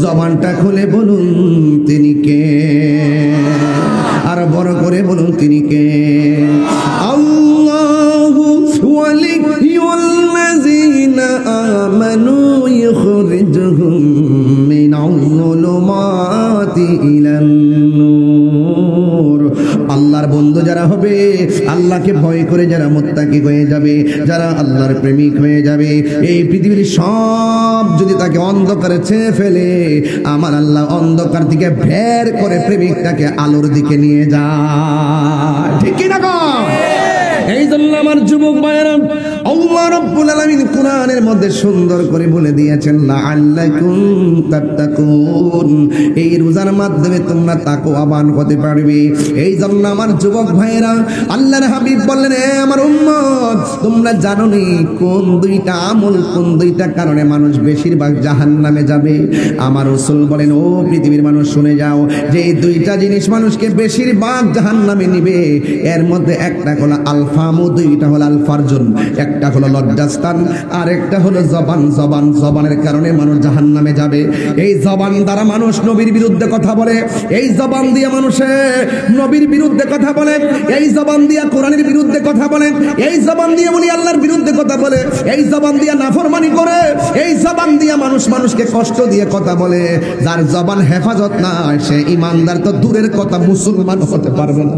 জবানটা খুলে বলুন তিনি কে? আর বড় করে বলুন তিনি কে? আল্লাহু ওয়ালিয়ুল্লাযীনা আমানু ইখরিজুহুম মিনাল যুলুমাতি ইলান নূর। আল্লাহর বন্ধু যারা হবে, আল্লাহকে ভয় করে যারা মুত্তাকি হয়ে যাবে, যারা আল্লাহর প্রেমিক হয়ে যাবে, এই পৃথিবীর সব যদি তাকে অন্ধকারে ছেয়ে ফেলে, আমার আল্লাহ অন্ধকার দিকে বের করে প্রেমিকটাকে আলোর দিকে নিয়ে যায়। ঠিক কি না গো? এই জন্য আমার যুবক ভাইরা, আল্লাহ রাব্বুল আলামিন কোরআনের মধ্যে সুন্দর করে বলে দিয়েছেন, লাআল্লাকুম তাত্তাকুন। এই রোজার মাধ্যমে তোমরা তাকওয়াবান হতে পারবে। এই জন্য আমার যুবক ভাইরা, আল্লাহর হাবিব বললেন, এ আমার উম্মত, তোমরা জানো নি কোন দুইটা আমল, কোন দুইটা কারণে মানুষ বেশিরভাগ জাহান্নামে যাবে? আমার রাসূল বলেন, ও পৃথিবীর মানুষ শুনে যাও, যে এই দুইটা জিনিস মানুষকে বেশিরভাগ জাহান্নামে নিবে। এর মধ্যে একটা হলো আলফামু, দুইটা হলো আল ফারজুন। একটা হলো লজ্জাস্থান, আর একটা হলো জবান। জবানের কারণে মানুষ জাহান্নামে যাবে। এই জবান দ্বারা মানুষ নবীর বিরুদ্ধে কথা বলে, এই জবান দিয়ে মানুষে নবীর বিরুদ্ধে কথা বলে, এই জবান দিয়ে কোরআনের বিরুদ্ধে কথা বলে, এই জবান দিয়ে বলি আল্লাহর বিরুদ্ধে কথা বলে, এই জবান দিয়ে নাফরমানি করে, এই জবান দিয়ে মানুষকে কষ্ট দিয়ে কথা বলে। যার জবান হেফাজত নাই, সে ইমানদার তো দূরের কথা, মুসলমান হতে পারবে না।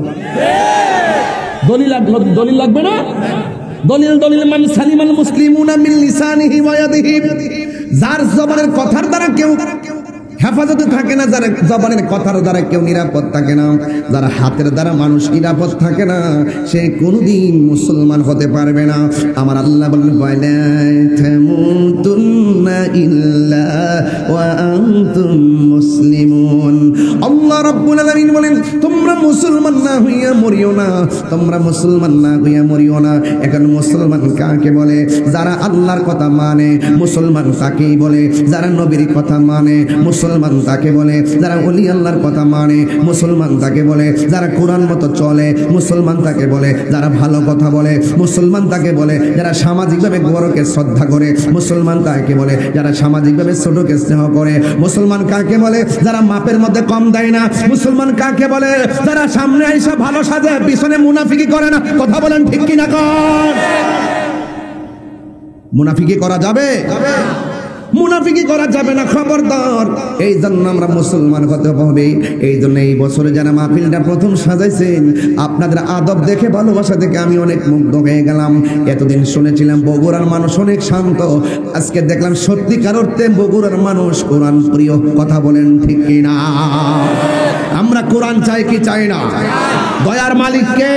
দলিল লাগবে না? দলিল মান সালিমাল মুসলিমুনা মিন লিসানিহি ওয়া ইয়াদিহি। যার জবানের কথার দ্বারা কেউ হেফাজতে থাকে না, যারা জবানের কথার দ্বারা কেউ নিরাপদ থাকে না, যারা হাতের দ্বারা মানুষ নিরাপদ থাকে না, সে কোনোদিন মুসলমান হতে পারবে না। আমার আল্লাহ বলেন, ওয়ালা তামুতুন্না ইল্লা ওয়া আনতুম মুসলিমুন। আল্লাহ রাব্বুল আলামিন বলেন, তোমরা মুসলমান না হইয়া মরিও না, তোমরা মুসলমান না হইয়া মরিও না। এখন মুসলমান কাকে বলে? যারা আল্লাহর কথা মানে। মুসলমান কাকেই বলে? যারা নবীর কথা মানে। মুসলমান তাকে বলে যারা ওলি আল্লাহর কথা মানে। মুসলমান তাকে বলে যারা কোরআন মতো চলে। মুসলমান তাকে বলে যারা ভালো কথা বলে। মুসলমান তাকে বলে যারা সামাজিকভাবে বড়কে শ্রদ্ধা করে। মুসলমান তাকে বলে যারা সামাজিকভাবে ছোটকে স্নেহ করে। মুসলমান কাকে বলে? যারা মাপের মধ্যে কম দেয় না। মুসলমান কাকে বলে? যারা সামনে আইসা ভালো সাজে, পিছনে মুনাফিকি করে না। কথা বলেন ঠিক কিনা? কর মুনাফিকি করা যাবে? মুনাফিকি করা যাবে না, খবরদার। এই জন্য আমরা মুসলমান হতে হবে। এই জন্য এই বছরে যারা মাহফিলটা প্রথম সাজাইছেন, আপনাদের আদব দেখে, ভালোবাসা দেখে আমি অনেক মুগ্ধ হয়ে গেলাম। এতদিন শুনেছিলাম বগুড়ার মানুষ অনেক শান্ত, আজকে দেখলাম সত্যিকার অর্থে বগুড়ার মানুষ কোরআন প্রিয়। কথা বলেন ঠিক কিনা? আমরা কোরআন চাই কি চাই না? দয়ার মালিক কে?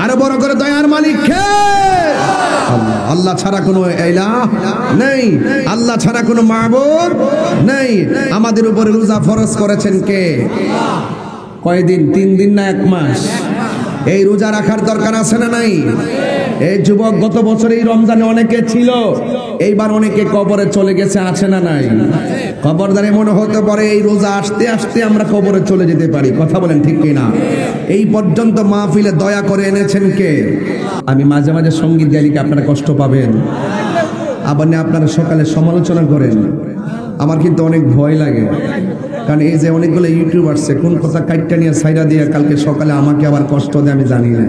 আরো বড় করে, দয়ার মালিক কে? আল্লাহ ছাড়া কোনো ইলাহ নেই, আল্লাহ ছাড়া কোনো মাবুদ নেই। আমাদের উপরে রোজা ফরজ করেছেন কে? কয়দিন? 3 দিন না 1 মাস? এই রোজা রাখার দরকার আছে না নাই? এই যুবক, গত বছর এই রমজানে অনেকে ছিল, এইবার অনেকে কবরে চলে গেছে, আছে না নাই? খবরদারে মনে হতে পারে এই রোজা আসতে আসতে আমরা কবরে চলে যেতে পারি। কথা বলেন ঠিক কিনা? এই পর্যন্ত মাহফিলে দয়া করে এনেছেন কে? আমি মাঝে মাঝে সঙ্গীত গাইলে আপনারা কষ্ট পাবেন, আবার না আপনারা সকালে সমালোচনা করেন, আমার কিন্তু অনেক ভয় লাগে। কারণ এই যে অনেকগুলো ইউটিউব আসছে, কোন কথা কাইটটা নিয়ে সাইরা দিয়ে কালকে সকালে আমাকে আবার কষ্ট দেয় আমি জানি না।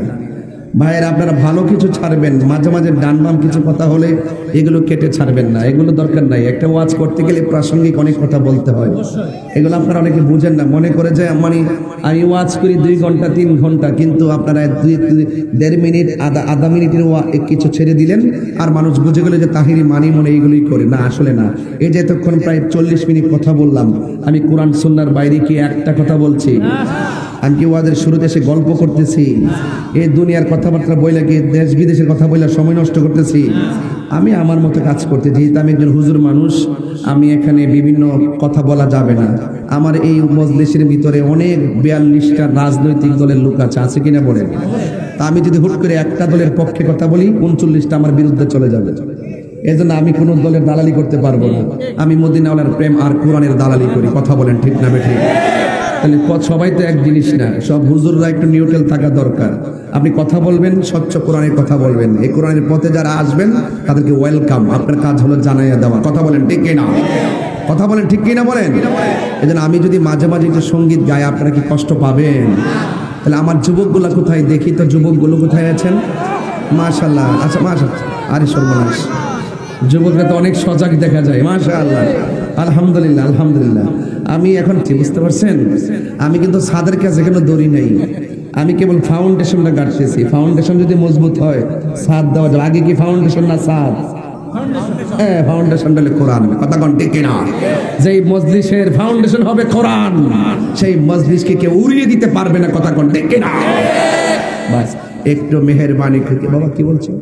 ভাইয়ের আপনারা ভালো কিছু ছাড়বেন, মাঝে মাঝে ডান বাম কিছু কথা হলে এগুলো কেটে ছাড়বেন না, এগুলো দরকার নাই। একটা ওয়াজ করতে গেলে প্রাসঙ্গিক অনেক কথা বলতে হয়, এগুলো আপনারা অনেকে বুঝেন না, মনে করে যে মানে আমি ওয়াজ করি 2 ঘন্টা 3 ঘন্টা, কিন্তু আপনারা 1.5 মিনিট আধা মিনিটের কিছু ছেড়ে দিলেন আর মানুষ বুঝে গেলে যে তাহিরি মানি মনে এইগুলোই করে না। আসলে না, এই যে এতক্ষণ প্রায় 40 মিনিট কথা বললাম, আমি কোরআন সুন্নাহর বাইরে কি একটা কথা বলছি? আমি কি ওয়াজের শুরুতে এসে গল্প করতেছি? এই দুনিয়ার কথাবার্তা বইলে কি দেশ বিদেশের কথা বইলে সময় নষ্ট করতেছি? আমি আমার মতো কাজ করতেছি। আমি একজন হুজুর মানুষ, আমি এখানে বিভিন্ন কথা বলা যাবে না। আমার এই মজলিসের ভিতরে অনেক 42টা রাজনৈতিক দলের লোক আছে কিনা বলেন? তা আমি যদি হুট করে একটা দলের পক্ষে কথা বলি 39টা আমার বিরুদ্ধে চলে যাবে। এজন্য আমি কোনো দলের দালালি করতে পারবো না। আমি মদিনাওয়ালার প্রেম আর কোরআনের দালালি করি। কথা বলেন ঠিক না বেঠিক? তাহলে সবাই তো এক জিনিস না, সব হুজুররা একটু নিউট্রাল থাকা দরকার। আপনি কথা বলবেন, স্বচ্ছ কোরআনের কথা বলবেন। এই কোরআনের পথে যারা আসবেন তাদেরকে ওয়েলকাম। আপনার কাজ হলো জানাইয়া দেওয়া। কথা বলেন ঠিক কিনা? কথা বলেন ঠিক কিনা বলেন? এজন্য আমি যদি মাঝে মাঝে একটু সঙ্গীত গাই, আপনারা কি কষ্ট পাবেন? তাহলে আমার যুবকগুলো কোথায়? দেখি তো যুবকগুলো কোথায় আছেন? মাশাআল্লাহ। আচ্ছা মাশাআল্লাহ। আরে সর্বনাশ, যুবকরা তো অনেক সজাগ দেখা যায়। মাশাআল্লাহ, আলহামদুলিল্লাহ আলহামদুলিল্লাহ। আমি এখন বুঝতে পারছেন, আমি কিন্তু ছাদের কাছে কেন দড়ি নাই, আমি কেবল ফাউন্ডেশনটা গাড়তেছি। ফাউন্ডেশন যদি মজবুত হয় ছাদ দেওয়া যাবে। আগে কি ফাউন্ডেশন না ছাদ? হ্যাঁ, ফাউন্ডেশনটা হলো কোরআন। কথা কোন ঠিক কিনা? যেই মজলিসের ফাউন্ডেশন হবে কোরআন, সেই মজলিসকে কেউ উড়িয়ে দিতে পারবে না। কথা কোন ঠিক কিনা? বাস একটু মেহেরবানি করে। বাবা কি বলছো?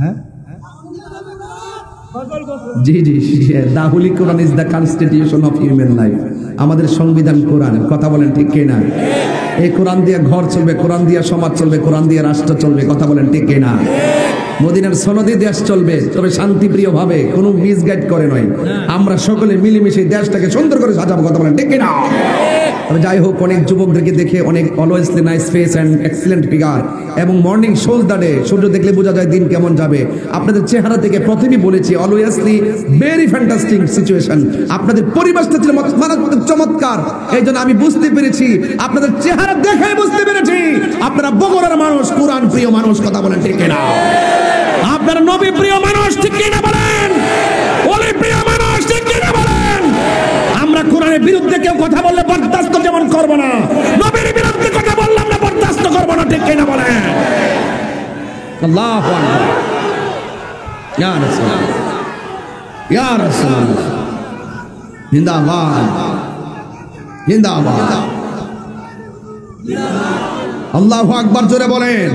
হ্যাঁ জি জি, the holy Quran is the constitution of human life. আমাদের সংবিধান কোরআন। কথা বলেন ঠিক কিনা? এই কোরআন দিয়ে ঘর চলবে, কোরআন দিয়ে সমাজ চলবে, কোরআন দিয়ে রাষ্ট্র চলবে। কথা বলেন ঠিক কিনা? মদিনার সনদে দেশ চলবে, তবে শান্তিপ্রিয় ভাবে, কোনো মিসগাইড করে নয়। আমরা সকলে মিলেমিশে দেশটাকে সুন্দর করে সাজাবো। কথা বলেন ঠিক কিনা? তবে যাই হোক, অনেক যুবকদেরকে দেখে অনেক always nice face and excellent figure, এবং মর্নিং শোজ দ্য ডে, সূর্য দেখলে বোঝা যায় দিন কেমন যাবে। আপনাদের চেহারা থেকে প্রথমেই বলেছি অলওয়েজলি ভেরি ফ্যান্টাস্টিক সিচুয়েশন। আপনাদের পরিবেশটা ছিল মারাত্মক চমৎকার। এই জন্য আমি বুঝতে পেরেছি, আপনাদের চেহারা দেখে বুঝতে পেরেছি আপনারা বগুড়ার মানুষ, কোরআন প্রিয় মানুষ। কথা বলেন ঠিক কিনা? আপনারা নবী প্রিয় মানুষ ঠিক কিনা বলেন? ওলি প্রিয় মানুষ ঠিক কিনা বলেন? আমরা কোরআনের বিরুদ্ধে কেউ কথা বললে বরদাস্ত যেমন করবো না, নবীর বিরুদ্ধে কথা বললাম না বরদাস্ত করবো না। ঠিক কিনা বলেন? আল্লাহু আকবার। ইয়া রাসূলুল্লাহ, ইয়া রাসূলুল্লাহ, জিন্দাবাদ জিন্দাবাদ। আল্লাহু আকবার জোরে বলেন।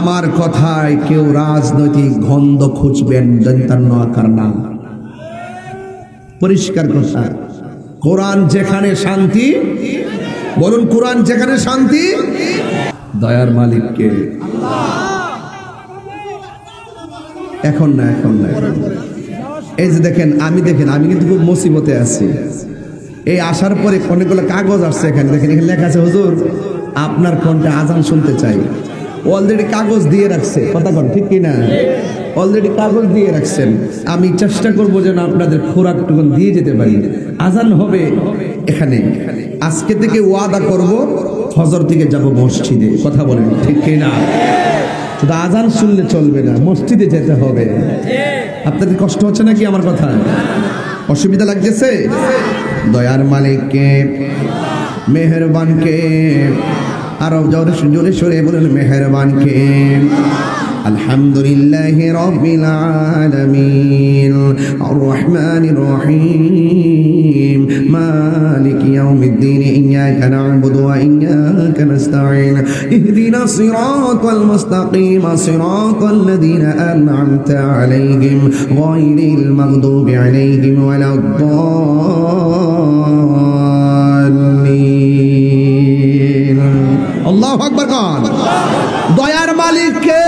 আমার কথায় কেউ রাজনৈতিক গন্ধ খুঁজবেন না, পরিষ্কার কথা। কোরআন যেখানে শান্তি, বলুন কোরআন যেখানে শান্তি, দয়ার মালিককে। এখন না, এখন না। এই যে দেখেন, আমি কিন্তু খুব মুসিবতে আছি। এই আসার পরে অনেকগুলো কাগজ আসছে। এখানে দেখেন, এখানে লেখা আছে হুজুর আপনার কণ্ঠে আজান শুনতে চাই। অলরেডি কাগজ দিয়ে রাখছে। কথা বল ঠিক কিনা? অলরেডি কাগজ দিয়ে রাখছেন। আমি চেষ্টা করবো যেন আপনাদের খোরাকটুকু দিয়ে যেতে পারি। আজান হবে এখানে। আজকে থেকে ওয়াদা করব, ফজর থেকে যাব মসজিদে। কথা বলেন ঠিক কিনা? শুধু আজান শুনলে চলবে না, মসজিদে যেতে হবে। আপনাদের কষ্ট হচ্ছে নাকি আমার কথা? অসুবিধা লাগতেছে? দয়ার মালিককে, মেহেরবানকে, আরো জোরে জোরে সরে বলেন মেহেরবানকে। আলহামদুলিল্লাহি রাব্বিল আলামিন আর রহমানির রহিম মালিকি ইয়াউমিদ্দিন ইয়্যাকা না'বুদু ওয়া ইয়্যাকা নাস্তাঈন ইহদিনাস সিরাতাল মুস্তাকিম সিরাতাল লাযীনা আন'আমতা আলাইহিম গায়রিল মাগদুবি আলাইহিম ওয়ালাদ-দাল্লিন। আল্লাহু আকবার। কান দয়ার মালিককে।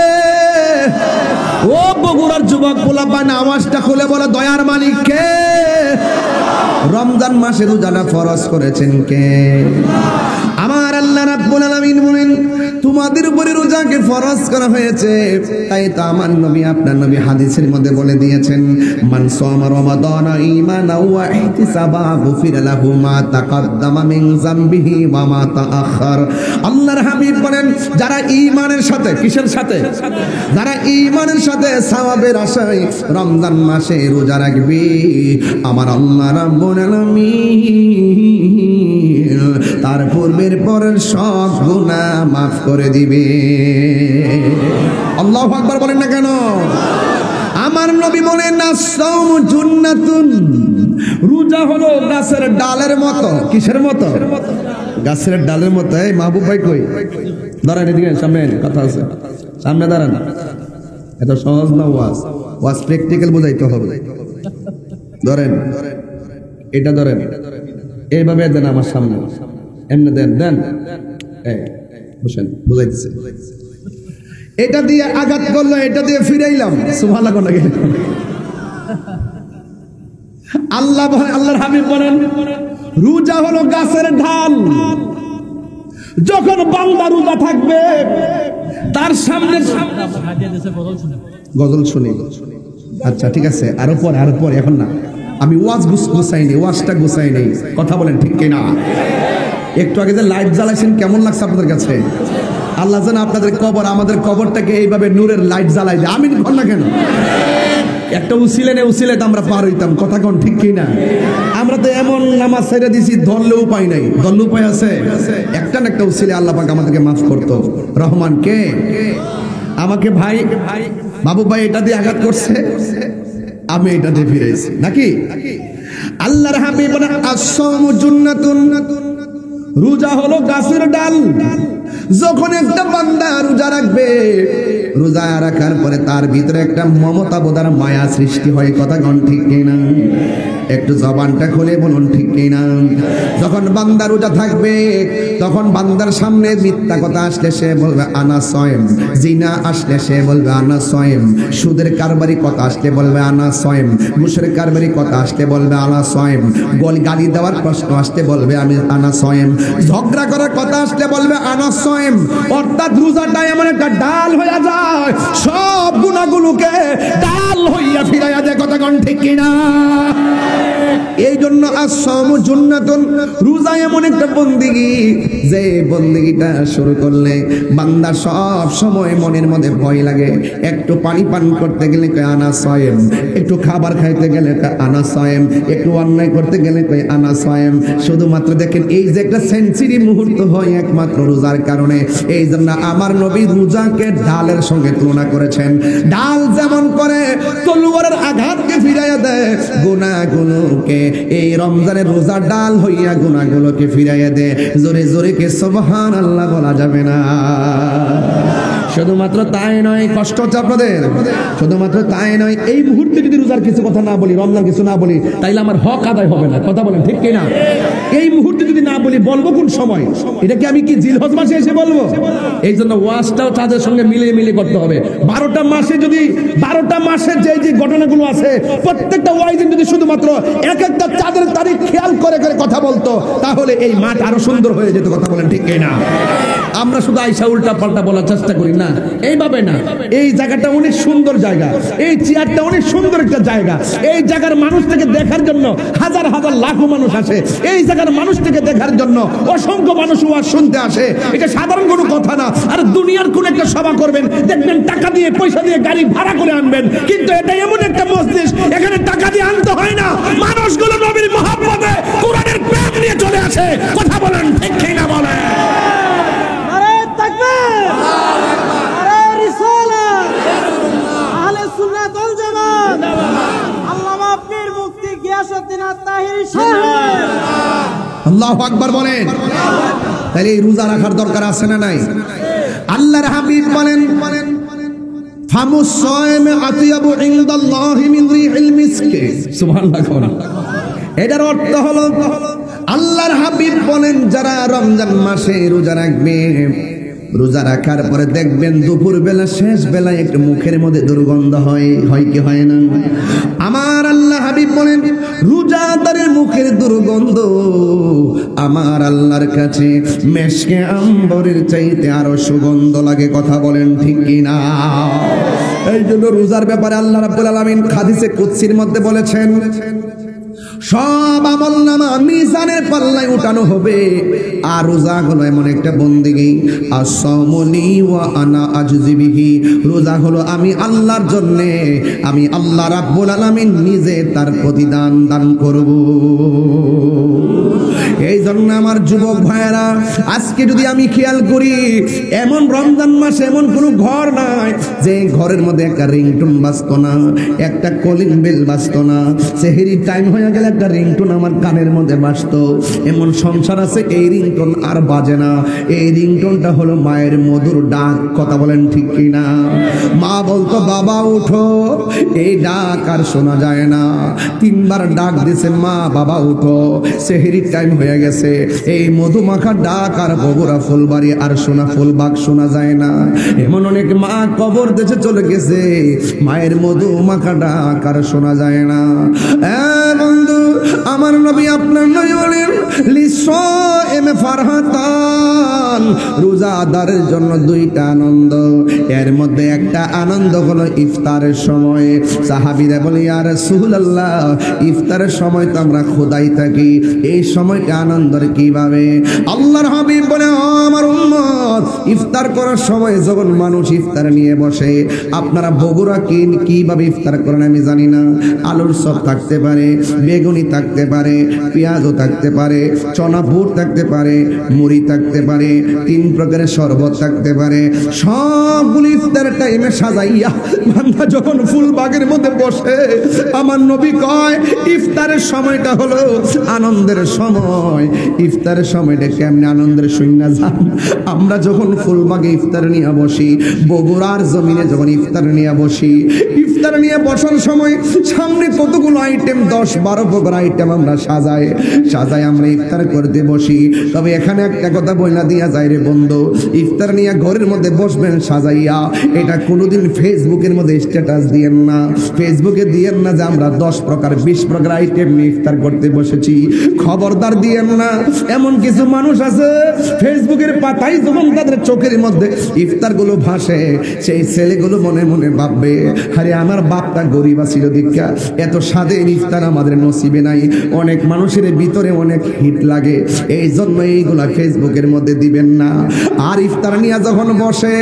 ও বগুড়ার যুবক পোলাপান, আওয়াজটা খুলে বলে দয়ার মালিককে। রমজান মাসে রোজাটা ফরজ করেছেন কে? আমার আল্লাহ রাব্বুল আলামিন। আলামিন বলেন তোমাদের উপরে রোজাকে ফরজ করা হয়েছে, তাই তো আমার নবী আপনার নবী হাদিসের মধ্যে বলে দিয়েছেন মান সামা রমাদানা ঈমানাও ওয়া ইহতিসাবা গুফিরা লাহু মা তাকাদ্দামা মিন যামবিহি ওয়া মা তাআখার। আল্লাহর হাবিব বলেন যারা ঈমানের সাথে, কিসের সাথে? যারা ঈমানের সাথে সওয়াবের আশায় রমজান মাসে রোজা রাখবে, আমার আল্লাহ রাব্বুল আলামিন তার পূর্বের পরের সব গুনাহ মাফ করে দিবে। আল্লাহু আকবার বলেন না কেন? আমার নবী বলেন না সাওমু জুন্নাতুন, রোজা হলো গাছের ডালের মতো। কিসের মতো? গাছের ডালের মতো। এই মাহবুব ভাই কই? দাঁড়ান এদিকে, সামনে কথা আছে, সামনে দাঁড়ান। এত সহজ না ওয়াজ, ওয়াজ প্র্যাকটিক্যাল বোঝাইতে হবে। ধরেন এটা, ধরেন এইভাবে দেন আমার সামনে, এমনি দেন, দেন এই বসেন, বুঝাইতেছে। এটা দিয়ে আঘাত করলো, এটা দিয়ে ফিরাইলাম, সুবহানাল্লাহ কোন নাকি? আল্লাহর হাবিব বলেন রোজা হলো গাছের ঢাল। যখন বান্দা রোজা থাকবে তার সামনে গজল শুনি। আচ্ছা ঠিক আছে, আরো পরে, এখন না। আমি ওয়াজ গুছাইনি, ওয়াজটা গুছাই নেই, কথা বলেন ঠিক কিনা? একটু আগে যে লাইট জ্বালাইছেন কেমন লাগছে আপনাদের কাছে? আল্লাহ যেন আপনাদের কবর, আমাদের কবরটাকে এইভাবে নূরের লাইট জ্বালাই দেয়। আমিন বল না কেন? একটা উসিলে তো আমরা পার হইতাম, কথা কোন ঠিক কিনা? আমরা তো এমন নামাজ ছেড়ে দিছি, ধরলে উপায় নাই। ধরলে উপায় আছে? একটা না একটা উসিলে আল্লাহ পাক আমাদেরকে মাফ করতো। রহমান কে? আমাকে ভাই বাবু ভাই এটা দিয়ে আঘাত করছে, আমি এটা দিয়ে ফিরেছি নাকি? আল্লাহর হাবিব বলেন আস-সাওমু জুন্নাতুন, রোজা হলো গাছের ডাল। যখন একটা বান্দা রোজা রাখবে, রোজা রাখার পরে তার ভিতরে একটা মমতা বোধার মায়া সৃষ্টি হয়, কথা কোন ঠিক কিনা? একটু জবানটা খুলে বলুন ঠিক কিনা? যখন বান্দা রোজা থাকবে তখন বান্দার সামনে মিথ্যা কথা আসলে সে বলবে আনা সয়েম, জিনা আসলে সে বলবে আনা সয়েম, সুদের কারবারি কথা আসলে বলবে আনা সয়েম, ঘুষের কারবারি কথা আসলে বলবে আনা সয়েম, গালি দেওয়ার প্রশ্ন আসলে বলবে আমি আনা সয়েম, ঝগড়া করার কথা আসলে বলবে আনা সয়েম। অর্থাৎ রোজাটা এমন একটা ডাল হয়ে যায়, সব গুনাহগুলোকে ডাল হইয়া ফিরাইয়া দেয়, কথা কোন ঠিক কিনা? এই জন্য আস-সাওমু জুন্নাতুন, রোজা এমন একটা বন্দেগী যে বন্দেগীটা শুরু করলে বান্দা সব সময় মনের মধ্যে ভয় লাগে। একটু পানি পান করতে গেলে কয় আনা সয়েম, একটু খাবার খাইতে গেলে কয় আনা সয়েম, একটু অন্যায় করতে গেলে কয় আনা সয়েম। শুধুমাত্র দেখেন এই যে একটা সেঞ্চুরি মুহূর্ত হয় একমাত্র রোজার কারণে। এই জন্য আমার নবী রোজাকে ডালের সঙ্গে তুলনা করেছেন। ডাল যেমন করে তলোয়ারের আঘাতকে ফিরাইয়া দেয়, গুনাহগুলোকে এই রমজানের রোজা ডাল হইয়া গুনাহগুলোকে ফিরাইয়া দেয়। জোরে জোরে কে সুবহানাল্লাহ বলা যাবে না? শুধুমাত্র তাই নয়, কষ্ট হচ্ছে আপনাদের? শুধুমাত্র তাই নয়, এই মুহূর্তে যদি রোজার কিছু কথা না বলি, রমজান কিছু না বলি, তাইলে আমার হক আদায় হবে না, কথা বলেন ঠিক কিনা? এই মুহূর্তে যদি না বলি, বলবো কোন সময়? এটা কি আমি কি জিলহজ মাসে এসে বলবো? এই জন্য ওয়াজটাও তাদের সঙ্গে মিলিয়ে করতে হবে। 12টা মাসে যদি 12টা মাসের যে ঘটনাগুলো আছে প্রত্যেকটা ওয়াইজিন যদি শুধুমাত্র এক একটা চাঁদের তারিখ খেয়াল করে কথা বলতো, তাহলে এই মাঠ আরো সুন্দর হয়ে যেত, কথা বলেন ঠিক কিনা? আমরা শুধু আইসা উল্টা পাল্টা বলার চেষ্টা করি না, এইভাবে না। এই জায়গাটা অনেক সুন্দর জায়গা, এই চেয়ারটা অনেক সুন্দর একটা জায়গা। এই জায়গার মানুষটাকে দেখার জন্য হাজার হাজার লাখো মানুষ আসে। এই জায়গার মানুষটাকে দেখার জন্য অসংখ্য মানুষ ওয়াজ শুনতে আসে। এটা সাধারণ কোনো কথা না। আর দুনিয়ার কোন একটা সভা করবেন, দেখবেন টাকা দিয়ে পয়সা দিয়ে গাড়ি ভাড়া করে আনবেন, কিন্তু এটা এমন একটা মজলিস, এখানে টাকা দিয়ে আনতে হয় না। মানুষগুলো নবীর মহব্বতে কোরআনের প্রেম নিয়ে চলে আসে, কথা বলেন ঠিক কিনা? বলেন আল্লাহু আকবার বলেন। তাহলে এই রোজা রাখার দরকার আছে না নাই? আল্লাহর হাবিব বলেন ফামুস সায়েম আতিয়াবু ইনদাল্লাহি মিন রিহিল মিসক। সুবহানাল্লাহ। এটার অর্থ হলো আল্লাহর হাবিব বলেন যারা রমজান মাসে রোজা রাখবে, রোজা রাখার পরে দেখবেন দুপুর বেলা শেষ বেলায় একটু মুখের মধ্যে দুর্গন্ধ হয় কি হয় না? আমার আল্লাহ হাবিব বলেন রোজাদারের মুখের দুর্গন্ধ আমার আল্লাহর কাছে মেশকে আম্বরের চাইতে আরো সুগন্ধ লাগে। কথা বলেন ঠিক কিনা? এই জন্য রোজার ব্যাপারে আল্লাহ রাব্বুল আলামিন হাদিসে কুদসির মধ্যে বলেছেন, সব আমলনামা মিজানের পাল্লায় উঠানো হবে, আর রোজা হলো এমন একটা বন্দেগী, আসামনি ওয়া আনা আজজি বিহি, রোজা হলো আমি আল্লাহর জন্য, আমি আল্লাহ রাব্বুল আলামিন নিজে তার প্রতিদান দান করব। এই জন্য আমার যুবক ভাইয়েরা, আজকে যদি আমি খেয়াল করি, এমন রমজান মাসে এমন কোনো ঘর নাই যে ঘরের মধ্যে একটা রিংটোন বাজতো না, একটা কলিং বেল বাজতো না, সেহরি টাইম হয়ে গেলে একটা রিংটোন আমার কানের মধ্যে বাজতো। এমন সংসার আছে এই রিংটোন আর বাজে না। এই রিংটোনটা হলো মায়ের মধুর ডাক। কথা বলেন ঠিক কিনা? মা বলতো বাবা উঠো, এই ডাক আর শোনা যায় না। 3 বার ডাক দিছে, মা বাবা উঠো, সেহরির টাইম হয়ে গেছে। এই মধুমাখা ডাক আর বগুড়া ফুলবাড়ি আর সোনা ফুলবাগ শোনা যায় না। এমন অনেক মা কবর দেশে চলে গেছে, মায়ের মধুমাখা ডাক আর শোনা যায় না। বন্ধু, আমার নবী আপনার নবী বলেন, লিসাইমে ফারহাতান, রোজাদারের জন্য 2টা আনন্দ। এর মধ্যে একটা আনন্দ হলো ইফতারের সময়। সাহাবীরা বলে, ইয়া রাসূলুল্লাহ, ইফতারের সময় তো আমরা খোদাই থাকি, এই সময়টা আনন্দের কিভাবে? আল্লাহর হাবিব বলে, আমার উম্মত, ইফতার করার সময় যখন মানুষ ইফতার নিয়ে বসে, আপনারা বগুড়া কিভাবে ইফতার করেন আমি জানি না। আলুর চপ থাকতে পারে, বেগুনি থাকতে পারে, পেঁয়াজও থাকতে পারে, চনা বুট থাকতে পারে, মুড়ি থাকতে পারে, 3 প্রকারের শরবত থাকতে পারে। সবগুলো ইফতারের টাইমে সাজাইয়া বান্দা যখন ফুলবাগের মধ্যে বসে, আমার নবী কয়, ইফতারের সময়টা হলো আনন্দের সময়। ইফতারের সময়টা কেমনে আনন্দের শূন্য যান? আমরা যখন ফুলবাগে ইফতার নিয়ে বসি, বগুড়ার জমিনে যখন ইফতার নিয়ে বসি, ইফতার নিয়ে বসার সময় সামনে কতগুলো আইটেম, 10-12 প্রকার আইটেম আমরা সাজাই আমরা ইফতার করতে বসি। তবে এখানে একটা কথা বইলা দিয়া যায় রে বন্ধু, ইফতার নিয়ে ঘরের মধ্যে বসবেন সাজাইয়া, এটা কোনোদিন ফেসবুকের মধ্যে স্ট্যাটাস দিয়েন না, ফেসবুকে দিয়েন না যে আমরা 10 প্রকার 20 প্রকার আইটেম নিয়ে ইফতার করতে বসেছি। খবরদার দিয়েন না। এমন কিছু মানুষ আছে ফেসবুকের পাতায় যখন তাদের চোখের মধ্যে ইফতার গুলো ভাসে, সেই ছেলেগুলো মনে মনে ভাববে, আরে আমার বাপটা গরিব ছিল দীক্ষা, এত স্বাদের ইফতার আমাদের নসিবে নাই। অনেক মানুষের ভিতরে অনেক হিট লাগে, এই জন্য এইগুলা ফেসবুকের মধ্যে দিবেন না। আর ইফতার নিয়ে যখন বসে,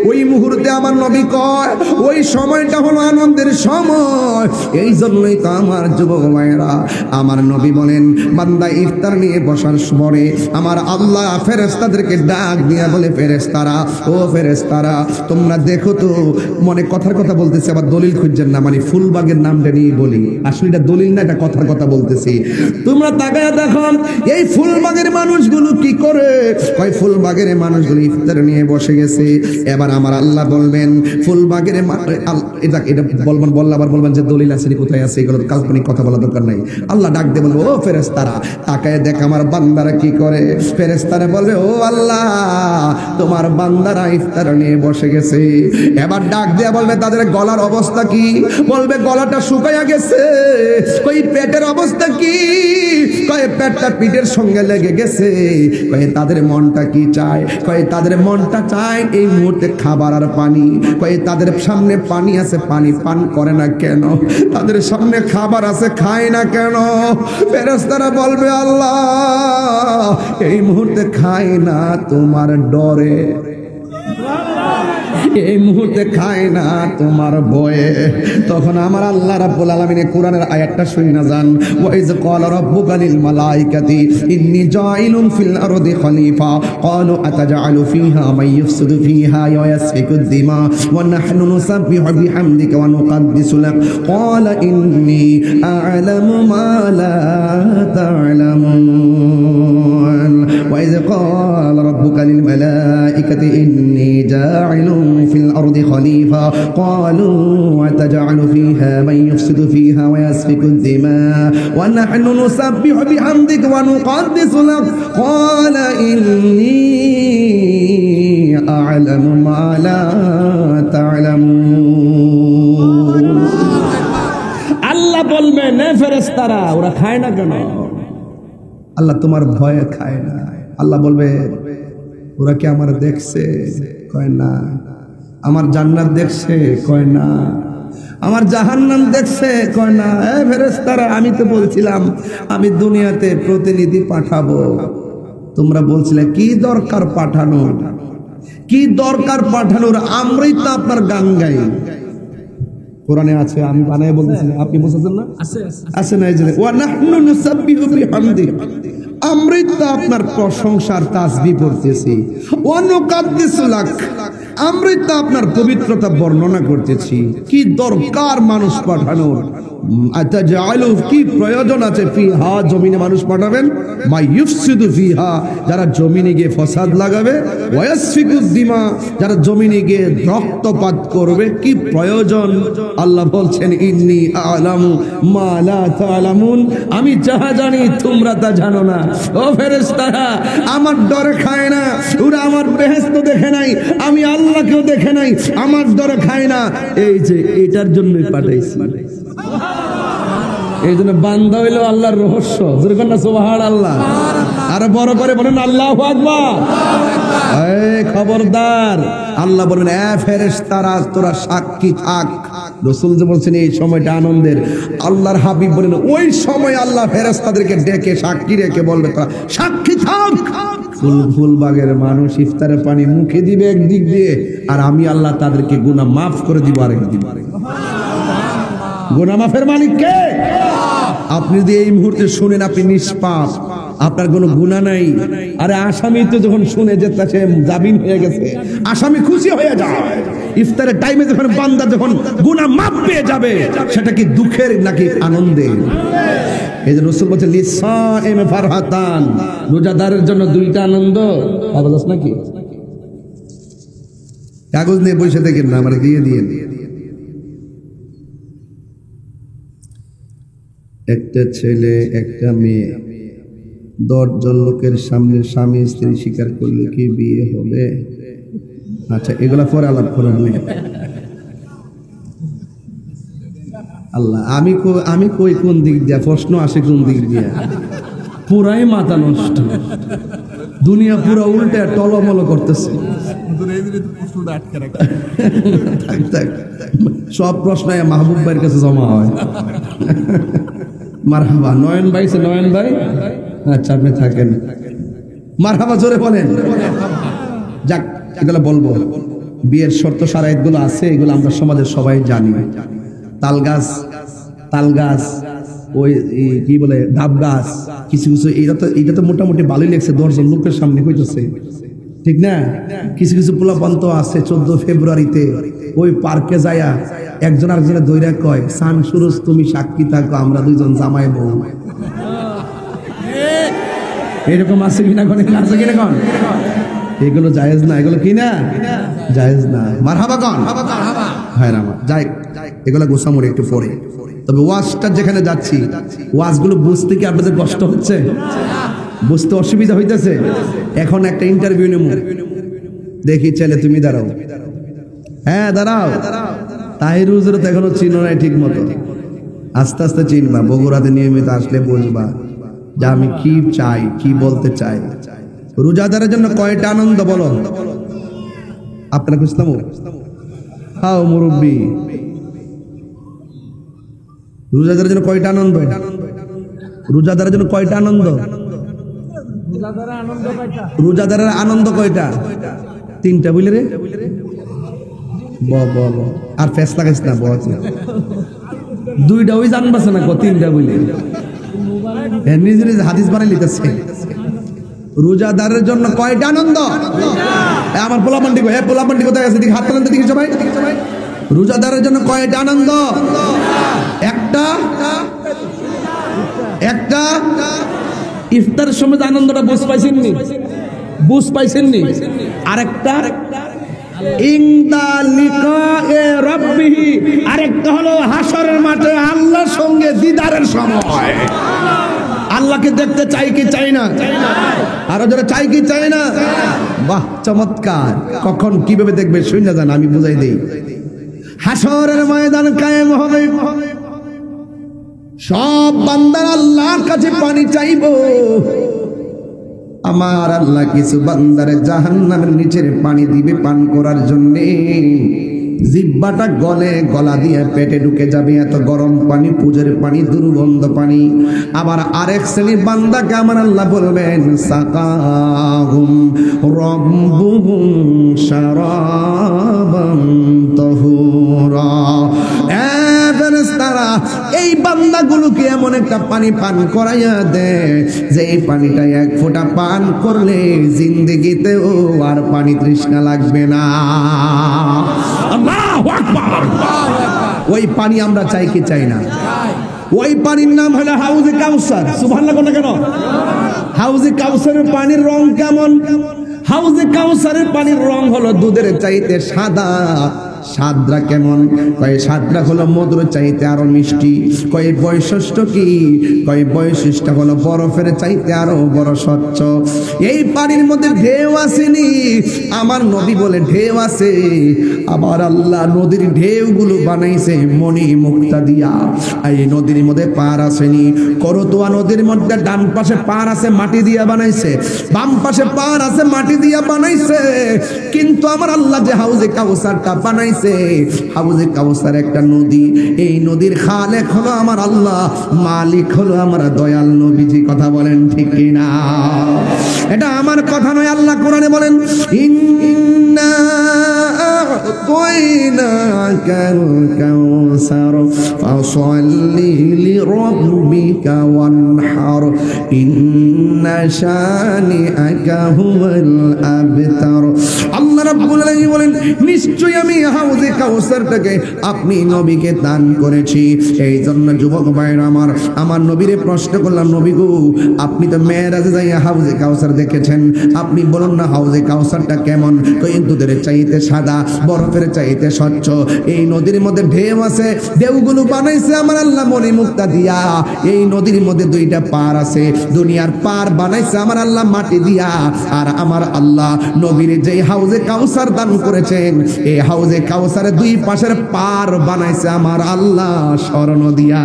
ওই মুহূর্তে আমার নবী কয়, ওই সময়টা হলো আনন্দের সময়। এই জন্যই তো আমার যুবক ভাইয়েরা, আমার নবী বলেন, বান্দা ইফতার নিয়ে বসার সময় আমার আল্লাহ ফেরেশতাদেরকে ডাক দিয়া বলে, ফেরেশতারা, ও ফেরেশতারা, তোমরা দেখো তো, মনে কথার কথা বলতেছি, আবার দলিল খুঁজছেন না, মানে ফুলবাগের নামটা নিয়ে বলি, আসলে এটা দলিল না, এটা কথার কথা বলতেছি। তোমরা তাকায়া দেখো এই ফুলবাগের মানুষগুলো কি করে। কয় ফুলবাগের মানুষগুলো ইফতার নিয়ে বসে গেছে। এবার আমার আল্লাহ বলবেন, ফুলবাগের এটা বলবেন, বললে আবার বলবেন যে দলিল আছে কোথায় আছে, এগুলো কাল্পনিক কথা বলা দরকার নাই। আল্লাহ ডাক দিয়ে বলবো, ও ফেরেশতারা, তাকায় দেখ আমার বান্দারা কি করে। ফেরেশতারা বলবে, ও আল্লাহ, তোমার বান্দারা ইফতার নিয়ে বসে গেছে। এবার ডাক দিয়ে বলবে, তাদের গলার অবস্থা কি? বলবে, গলাটা শুকাইয়া গেছে। কই পেটের অবস্থা কি? কয় পেটটা পিঠের সঙ্গে লেগে গেছে। কয় তাদের মনটা কি চায়? কয় তাদের মনটা চায় এই মুহূর্তে খাবার আর পানি। কয় তাদের সামনে পানি আছে, পানি পান করে না কেন? তাদের সামনে খাবার আছে, খায় না কেন? ফেরেশতারা বলবে, আল্লাহ, এই মুহূর্তে খায় না তোমার ডরে, এই মুহূর্তে খায় না তোমার ভয়ে। তখন আমার আল্লাহ রাব্বুল আলামিন কোরআনের আয়াতটা শুনে যান, ওয়াইজ ক্বালা রাব্বুকা লিল মালাইকাতি ইন্নী জাইলুন ফিল আরদি খলিফা ক্বালু আতাজআলু ফিহা মান ইফসিদু ফিহা ওয়া ইয়াসফিকু দিমা ওয়া নাহনু নুসাব্বিহু বিহামদিকা ওয়া নুকদ্দিসু লাক ক্বালা ইন্নী আ'লামু মা লা তা'লামুন ওয়াইজ ক্বালা রাব্বুকা লিল মালাইকাতি ইন্নী জাইলুন في الأرض خليفة قالوا وتجعل فيها من يفسد فيها ويسفك الدماء ونحن نسبح بحمدك ونقدس لك قال إني أعلم ما لا تعلمون আল্লাহ বলবেন, ফেরেশতারা, ওরা খায় না কেন? আল্লাহ তোমার ভয়ে খায় না। আল্লাহ বলবে ওরা কি আমার দেখছে? কয় না। আমার জান্নাত দেখছে? কয় না। আমার জাহান্নাম দেখছে? কয় না। এ ফেরেশতারা, আমি তো বলছিলাম আমি দুনিয়াতে প্রতিনিধি পাঠাবো, তোমরা বলছিলে কি দরকার পাঠানোর, কি দরকার পাঠানোর, আমরাই তো আপনার গান গাই। কোরআনে আছে, আমি বানাই বলতেছি না, আপনি বুঝেছেন না? আছে না? এই যে ওয়া নাহনু নুসাব্বিহু বিহামদি, আমরাই তো আপনার প্রশংসার তাসবিহ পড়তেছি। ওয়া নুকাদ্দিসু লাক, আমরাই তো আপনার পবিত্রতা বর্ণনা করতেছি। কি দরকার মানুষ পাঠানোর? আতাজালু, কি প্রয়োজন আছে? ফিহা, জমিনে মানুষ পাঠাবেন। মা ইউফসিদু ফিহা, যারা জমিনে গিয়ে ফাসাদ লাগাবে। ওয়া ইয়াসফিকুদ দিমা, যারা জমিনে গিয়ে রক্তপাত করবে। কি প্রয়োজন? আল্লাহ বলছেন ইন্নী আ'লামু মা লা তা'লামুন, আমি যা জানি তোমরা তা জানো না। ও ফেরেশতারা, আমার ডর খায় না। ওরা আমার বেহেশত দেখে নাই, আমি আল্লাহকেও দেখে নাই, আমার ডর খায় না। এই যে এটার জন্যই পাঠাইছি। এই জন্য বান্দা হইল আল্লাহর রহস্য। সুবহানাল্লাহ। আর বড় করে বলেন আল্লাহু আকবার। এই খবরদার, আল্লাহ বলেন এ ফেরেশতারা তোরা সাক্ষী থাক। রাসূল যে বলছেন এই সময়টা আনন্দের, আল্লাহর হাবিব বলেন ওই সময় আল্লাহ ফেরেশতাদেরকে ডেকে সাক্ষী রেখে বলবে তোরা সাক্ষী থাক। ফুলবাগের মানুষ ইফতারের পানি মুখে দিবে একদিক দিয়ে, আর আমি আল্লাহ তাদেরকে গুনাহ মাফ করে দিব আরেক দিক। গুনাহ মাফের মালিক কে? আপনি যদি এই মুহূর্তে শুনেন আপনি নিষ্পাপ, আপনার কোনো গুনাহ নাই। আরে আসামি তো যখন শুনে যে সে জামিন হয়ে গেছে, আসামি খুশি হয়ে যায়। ইফতারের টাইমে যখন বান্দা যখন গুনাহ মাফ পেয়ে যাবে, সেটা কি দুঃখের নাকি আনন্দের? এই যে রাসূল বলেছেন লিসাইম ফারহাতান, রোজাদারের জন্য দুইটা আনন্দ। পাগল নাকি? কাগজ নিয়ে বসে দেখেন না, আমরা দিয়ে দিয়ে একটা ছেলে একটা মেয়ে 10 জন লোকের সামনে স্বামী স্ত্রী স্বীকার করলে কি বিয়ে হবে? আচ্ছা, এগুলা পরে আলাপ করব। আল্লাহ, আমি কই কোন দিক দিয়া প্রশ্ন আসে, কোন দিক দিয়া? পুরাই মাথা নষ্ট, দুনিয়া পুরা উল্টে টলমল করতেছে। সব প্রশ্ন মাহবুব ভাইয়ের কাছে জমা হয়। মারহাবা। নয়ন ভাই, নয়ন ভাই, আচ্ছা আপনি থাকেন। মারহাবা জোরে বলেন। যাক, এগুলো বলবো। বিয়ের শর্ত শারাইত গুলো আছে, এগুলো আমরা সমাজের সবাই জানি। তাল গাছ, ওই কি বলে ডাব গাছ, কিছু কিছু এটা তো মোটামুটি ভালোই লাগছে 10 জন লোকের সামনে হইতেছে, ঠিক না? কিছু কিছু পোলাপান্ত আছে 14 ফেব্রুয়ারিতে ওই পার্কে যায়া একজন আরেকজনের দইরা কয় সান সুরজ তুমি সাক্ষী থাকো, আমরা দুইজন জামাই বউ। এরকম আছে কিনা? আছে কিনা? কোন এগুলো জায়েজ না, এগুলো কি না জায়েজ না। মারহাবা কোন ভাই আমার যাই, এগুলো গোসামুড়ে একটু পরে। তবে ওয়াজটা যেখানে যাচ্ছি, ওয়াজগুলো বুঝতে কি আপনাদের কষ্ট হচ্ছে? বুঝতে অসুবিধা হইতেছে? এখন একটা ইন্টারভিউ নেব, দেখি ছেলে তুমি দাঁড়াও। হ্যাঁ দাঁড়াও। তাহির হুজুর তো এখনো চিনো নাই ঠিক মতো, আস্তে আস্তে চিনবা। বগুড়াতে নিয়মিত আসলে বুঝবা যে আমি কি চাই, কি বলতে চাই। রোজাদারের জন্য কয়টা আনন্দ বলো? আপনারা খুঁজতাম হাও মুরব্বী, রোজাদারের জন্য কয়টা আনন্দ? রোজাদারের জন্য কয়টা আনন্দ? রোজাদারের আনন্দ কয়টা? 3টা বুঝলে রে। আর ফেস লাগাইস না, 2টা ওই জানবাছে না, 3টা বুঝলে নিজে নিজে হাদিস বানাই লিতেছে। রোজাদারের জন্য কয়টা আনন্দ? আমার পোলাপান্ডি কো, হ্যাঁ পোলাপান্ডি কোথায় আছে? হাত তোলেন তো দেখি সবাই। রোজাদারের জন্য কয়টা আনন্দ? একটা ইফতারের সময় আনন্দটা বুঝ পাইছেন নি? আরেকটা ইনদা লিকায়ে রাব্বিহি, আরেকটা হলো হাশরের মাঠে আল্লাহর সঙ্গে দিদারের সময়। আল্লাহকে দেখতে চাই কি চাই না? আরো যারা চাই কি চাই না? বাহ, চমৎকার। কখন কিভাবে দেখবে শুনে যান, আমি বুঝাই দেই। হাশরের ময়দান কায়েম হবে, সব বান্দার আল্লাহর কাছে পানি চাইবো, আমার আল্লাহ কিছু বান্দারে জাহান্নামের নিচের পানি দিবে পান করার জন্যে। জিহ্বাটা গলে গলা দিয়ে পেটে ঢুকে যাবে, এত গরম পানি, পূজের পানি, দুর্গন্ধ পানি। আবার আরেক শ্রেণীর বান্দাকে আমার আল্লাহ বলবেন সাকাহুম রাব্বুহুম শারাবান তাহুরা। ফেরেশতারা এই বান্দাগুলোকে এমন একটা পানি পান করাইয়া দেয় যে এই পানিটা এক ফোঁটা পান করলে জিন্দেগিতেও আর পানি তৃষ্ণা লাগবে না। আল্লাহু আকবার। ওই পানি আমরা চাই কি চাই না? ওই পানির নাম হলো হাউজে কাউসার। সুবহানাল্লাহ বলে কেন? হাউজে কাউসারের পানির রং কেমন? হাউজে কাউসারের পানির রং হলো দুধের চাইতে সাদা। স্বাদটা কেমন? কয় স্বাদটা হলো মধুর চাইতে আরো মিষ্টি। কয় বৈশিষ্ট্য কি? কয় বৈশিষ্ট্য হলো বরফের চাইতে আরো বড় স্বচ্ছ। এই পানির মধ্যে ঢেউ আসেনি, আমার নবী বলে ঢেউ আছে। আবার আল্লাহ নদীর ঢেউগুলো বানাইছে মণি মুক্তা দিয়া। এই নদীর মধ্যে পার আসেনি, করতোয়া নদীর মধ্যে ডান পাশে পার আছে মাটি দিয়া বানাইছে, বাম পাশে পার আছে মাটি দিয়া বানাইছে। কিন্তু আমার আল্লাহ যে হাউজে কাউসারটা বানাইছে, হাউজে কাউসার একটা নদী, এই নদীর খালেক হলো আমার আল্লাহ, মালিক হলো আমার দয়াল নবীজি। কথা বলেন ঠিক কিনা? এটা আমার কথা নয়, আল্লাহ কোরআনে বলেন ইন্না আ'তাইনাকাল কাউসার ফাসাল্লি লিরাব্বিকা ওয়ানহার ইন্না শানিআকা হুয়াল আবতার। আল্লাহ রাব্বুল আলামিন বলেন নিশ্চয়ই আমি হাউজে কাউসারটাকে আপনি নবীকে দান করেছি। এই জন্য যুবক ভাইরা আমার নবীরে প্রশ্ন করলাম, নবী গো আপনি তো মেরাজে যাইয়া হাউজে কাউসার দেখেছেন, আপনি বলুন না হাউজে কাউসারটা কেমন? কই দুধের চাইতে সাদা, বরফের চাইতে স্বচ্ছ। এই নদীর মধ্যে ঢেউ আছে, ঢেউগুলো বানাইছে আমার আল্লাহ মণি মুক্তা দিয়া। এই নদীর মধ্যে দুইটা পার আছে, দুনিয়ার পার বানাইছে আমার আল্লাহ মাটি দিয়া। আর আমার আল্লাহ নবীর যে হাউজে কাউসার দান করেছেন, এই হাউজে কাউসারের দুই পাশের পার বানাইছে আমার আল্লাহ স্বর্ণ দিয়া।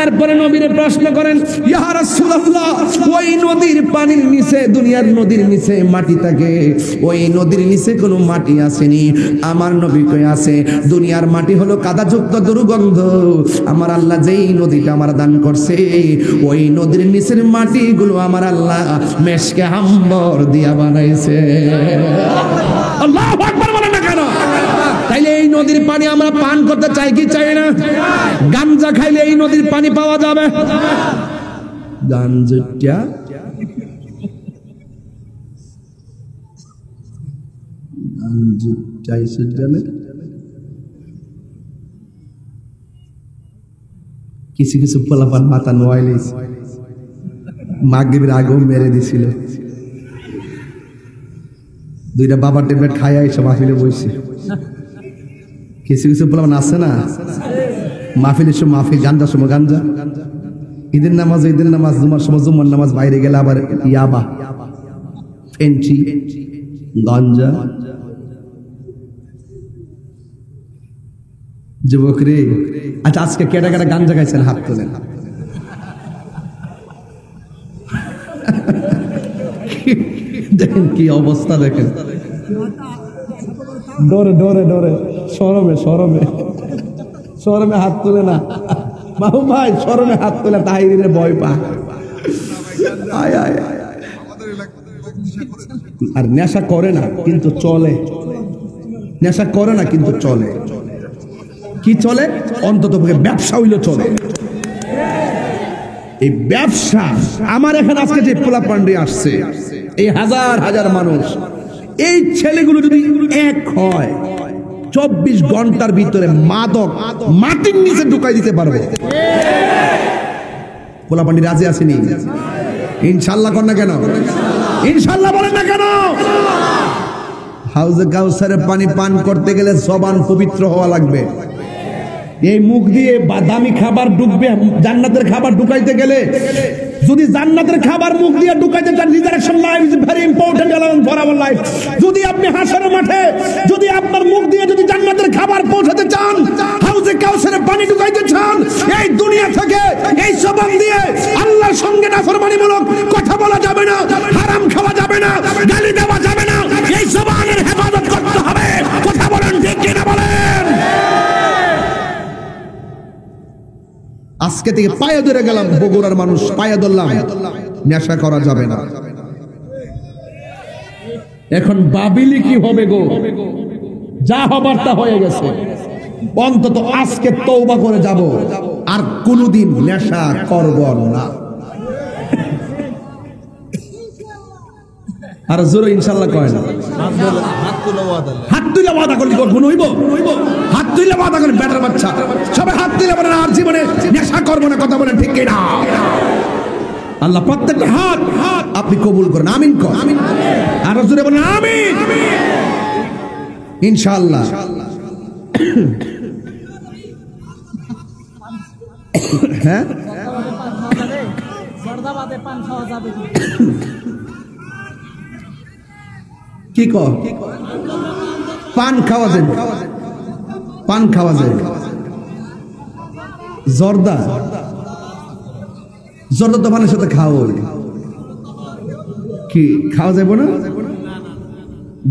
এরপরে নবীরে প্রশ্ন করেন, ইয়া রাসূলুল্লাহ ওই নদীর পানির নিচে, দুনিয়ার নদীর নিচে মাটি থাকে, ওই নদীর নিচে কোনো মাটি আসেনি। আমার নবী কই আছে, দুনিয়ার মাটি হলো কাদাযুক্ত দুর্গন্ধ। আমার আল্লাহ যেই নদীটা আমার দান করছে, ওই নদীর নিচের মাটিগুলো আমার আল্লাহ মেশকে আম্বর দিয়া বানাইছে। আল্লাহু আকবার বলেন না কেন? তাইলে এই নদীর পানি আমরা পান করতে চাই কি চাই না? গাঞ্জা খাইলে এই নদীর পানি পাওয়া যাবে? গাঞ্জাটা কিছু কিছু পোলাপান মাথা নোয়াইলিস মাগরিবের আগেও মেরে দিছিল। দুইটা বাবার ট্যাবলেট খাইয়া এসে মাহফিলে বসছে। কিছু কিছু পোলাপান আছে না, মাহফিলের সময় মাহফিল, গাঞ্জার সময় গাঞ্জা, ঈদের নামাজ জুমার সময় জুমার নামাজ, বাইরে গেলে আবার ইয়াবা, ফেন্টি, গাঞ্জা। যুবক রে, আচ্ছা আজকে কেটা কেটা গাঞ্জা খাইছেন হাত তোলেন। দেখেন কি অবস্থা, দেখেন ডরে ডরে ডরে, শরমে শরমে শরমে হাত তোলে না। বাবু ভাই শরমে হাত তোলে, তাহিরের ভয় পা। আয় আয় আয়। আর নেশা করে না কিন্তু চলে, নেশা করে না কিন্তু চলে। কি চলে? অন্তত ব্যবসা হইলে চলে। এই ব্যবসা, আমার এখানে আজকে যে পোলাপান্ডি আসছে, এই হাজার হাজার মানুষ, এই ছেলেগুলো যদি এক হয় 24 ঘন্টার ভিতরে মাদক মাটির নিচে ঢুকাই দিতে পারবে। পোলাপান্ডি রাজি আসেনি? ইনশাল্লাহ কর না কেন? ইনশাল্লাহ বলেন না কেন? হাউজে কাউসারের পানি পান করতে গেলে জবান পবিত্র হওয়া লাগবে। এই মুখ দিয়ে দামি খাবার ঢুকবে, জান্নাতের খাবার ঢুকাইতে গেলে যদি জান্নাতের খাবার মুখ দিয়ে ঢুকাইতে চান, resurrection life is very important element for our life. যদি আপনি হাসরের মাঠে যদি আপনার মুখ দিয়ে যদি জান্নাতের খাবার পৌঁছাতে চান, হাউজে কাউসারে পানি ঢুকাইতে চান, এই দুনিয়া থেকে এই জবান দিয়ে আল্লাহর সঙ্গে নাফরমানিমূলক কথা বলা যাবে না, হারাম খাওয়া যাবে না, গালি দেওয়া যাবে না। এই জবানের হেফাজত করতে হবে। কথা বলেন ঠিক কিনা বলেন? আজকে থেকে পায়ে ধরে গেলাম, বগুড়ার মানুষ পায়ে ধরলাম, নেশা করা যাবে না। এখন বাবিলি কি হবে গো? যা হবার তা হয়ে গেছে। অন্তত আজকে তওবা করে যাব, আর কোনোদিন নেশা করব না। আর জোরে ইনশাআল্লাহ কয় না। হাত তুলে ওয়াদা করলি করবো নইব, হাত তুলে ওয়াদা করলি বেটার বাচ্চা সবাই হাত তুলে বলেন আর জীবনে নেশা করবো না। কথা বলেন ঠিক কিনা? আল্লাহ প্রত্যেকটা হাত আপনি কবুল করেন, আমিন কর। আর জোরে বলেন আমিন ইনশাআল্লাহ। হ্যাঁ কি কর? পান খাওয়া যায়, পান খাওয়া যায়। জর্দা তো পানের সাথে খাওয়া কি খাওয়া যাবে না?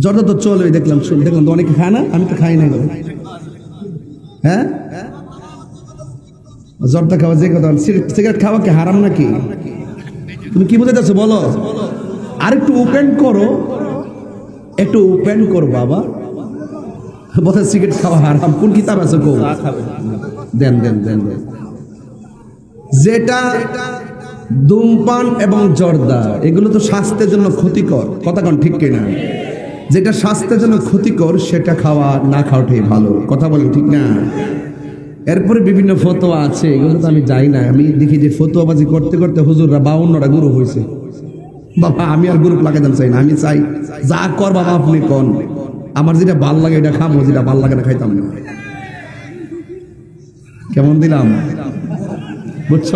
জর্দা তো চলে, দেখলাম তো অনেকে খায় না, আমি তো খাই না। হ্যাঁ জর্দা খাওয়া যে কথা, সিগারেট খাওয়া কি হারাম নাকি? তুমি কি বুঝতে চাচ্ছ বলো? আর একটু ওপেন করো, একটু ওপেন করো বাবা। বলতে সিগারেট খাওয়া হারাম, কোন কিতাব আছে গো? দেন দেন দেন দেন। যেটা ধূমপান এবং জর্দা এগুলো তো স্বাস্থ্যের জন্য ক্ষতিকর। কথা কোন ঠিক কিনা? যেটা স্বাস্থ্যের জন্য ক্ষতিকর সেটা খাওয়া না খাওয়াটাই ভালো। কথা বলেন ঠিক না? এরপরে বিভিন্ন ফতোয়া আছে, এগুলো তো আমি যাই না। আমি দেখি যে ফতোয়াবাজি করতে করতে হুজুররা 52টা গ্রুপ হয়েছে। বাবা আমি আর গ্রুপ লাগাতে চাই না, আমি চাই যা কর বাবা আপনি কোন, আমার যেটা ভাল লাগে এটা খাবো, যেটা ভাল লাগে না খাইতাম না। কেমন দিলাম বুঝছ?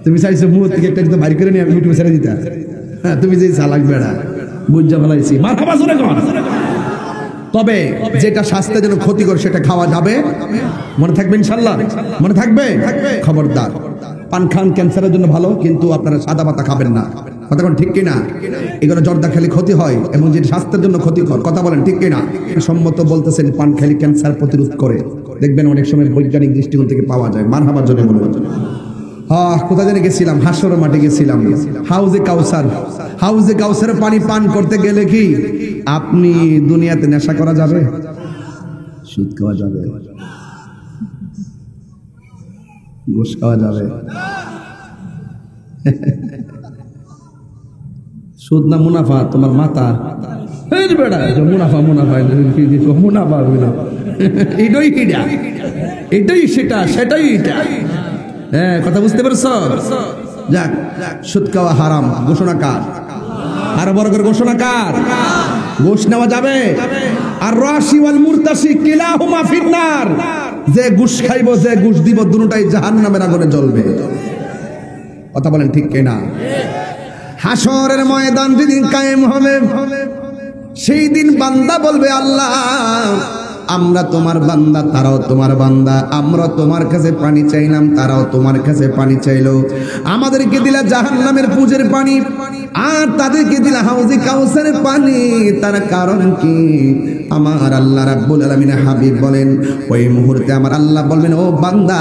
তুমি চাইছো মুখ থেকে একটা যদি বাড়ি করে নিয়ে আমি ইউটিউবে ছেড়ে দিতা। হ্যাঁ তুমি যে চালাক বেড়া বুঝা ফেলাইছি, মারহাবা জোরে কর। তবে যেটা স্বাস্থ্যের জন্য ক্ষতিকর সেটা খাওয়া যাবে, মনে থাকবে ইনশাআল্লাহ, মনে থাকবে। খবরদার, পান খান ক্যান্সারের জন্য ভালো, কিন্তু আপনারা সাদা পাতা খাবেন না। কথা বলেন ঠিক কিনা? এগুলো জর্দা খেলে ক্ষতি হয় এবং যেটা স্বাস্থ্যের জন্য ক্ষতিকর। কথা বলেন ঠিক কিনা? সম্মত বলতেছেন পান খেলে ক্যান্সার প্রতিরোধ করে, দেখবেন অনেক সময় বৈজ্ঞানিক দৃষ্টিকোণ থেকে পাওয়া যায়। মারহাবার জন্য মনে হয়। কোথায় জানি গেছিলাম, হাসরের মাঠে গেছিলাম, হাউজে কাউসার। হাউজে কাউসারের পানি পান করতে গেলে কি আপনি দুনিয়াতে নেশা করা যাবে? সুদ খাওয়া যাবে, ঘুষ খাওয়া যাবে। সুদ না মুনাফা? তোমার মাথা মুনাফা মুনাফা মুনাফা এটাই এটা, এটাই সেটা, সেটাই এটা। হ্যাঁ কথা বুঝতে পারছ? যাক, সুদ খাওয়া হারাম ঘোষণা কার? আর বড় করে ঘোষণা কার? ঘুষ নেওয়া যাবে। আর রাশি ওয়াল মুরতাশি কিলাহুমা ফিন্নার, যে ঘুষ খাইবো যে ঘুষ দিব দুটোটাই জাহান্নামের আগুনে জ্বলবে। কথা বলেন ঠিক কিনা? হাসরের ময়দান যেদিন কায়েম হবে সেই দিন বান্দা বলবে আল্লাহ আমরা তোমার বান্দা, তারাও তোমার বান্দা। আমরা তোমার কাছে পানি চাইলাম, তারাও তোমার কাছে পানি চাইলো। আমাদেরকে দিলা জাহান্নামের পুজের পানি, আর তাদেরকে দিলা হাউজে কাউসারের পানি। তার কারণ কি? আমার আল্লাহ রাব্বুল আলামিন হাবিব বলেন, ওই মুহূর্তে আমার আল্লাহ বলবেন, ও বান্দা,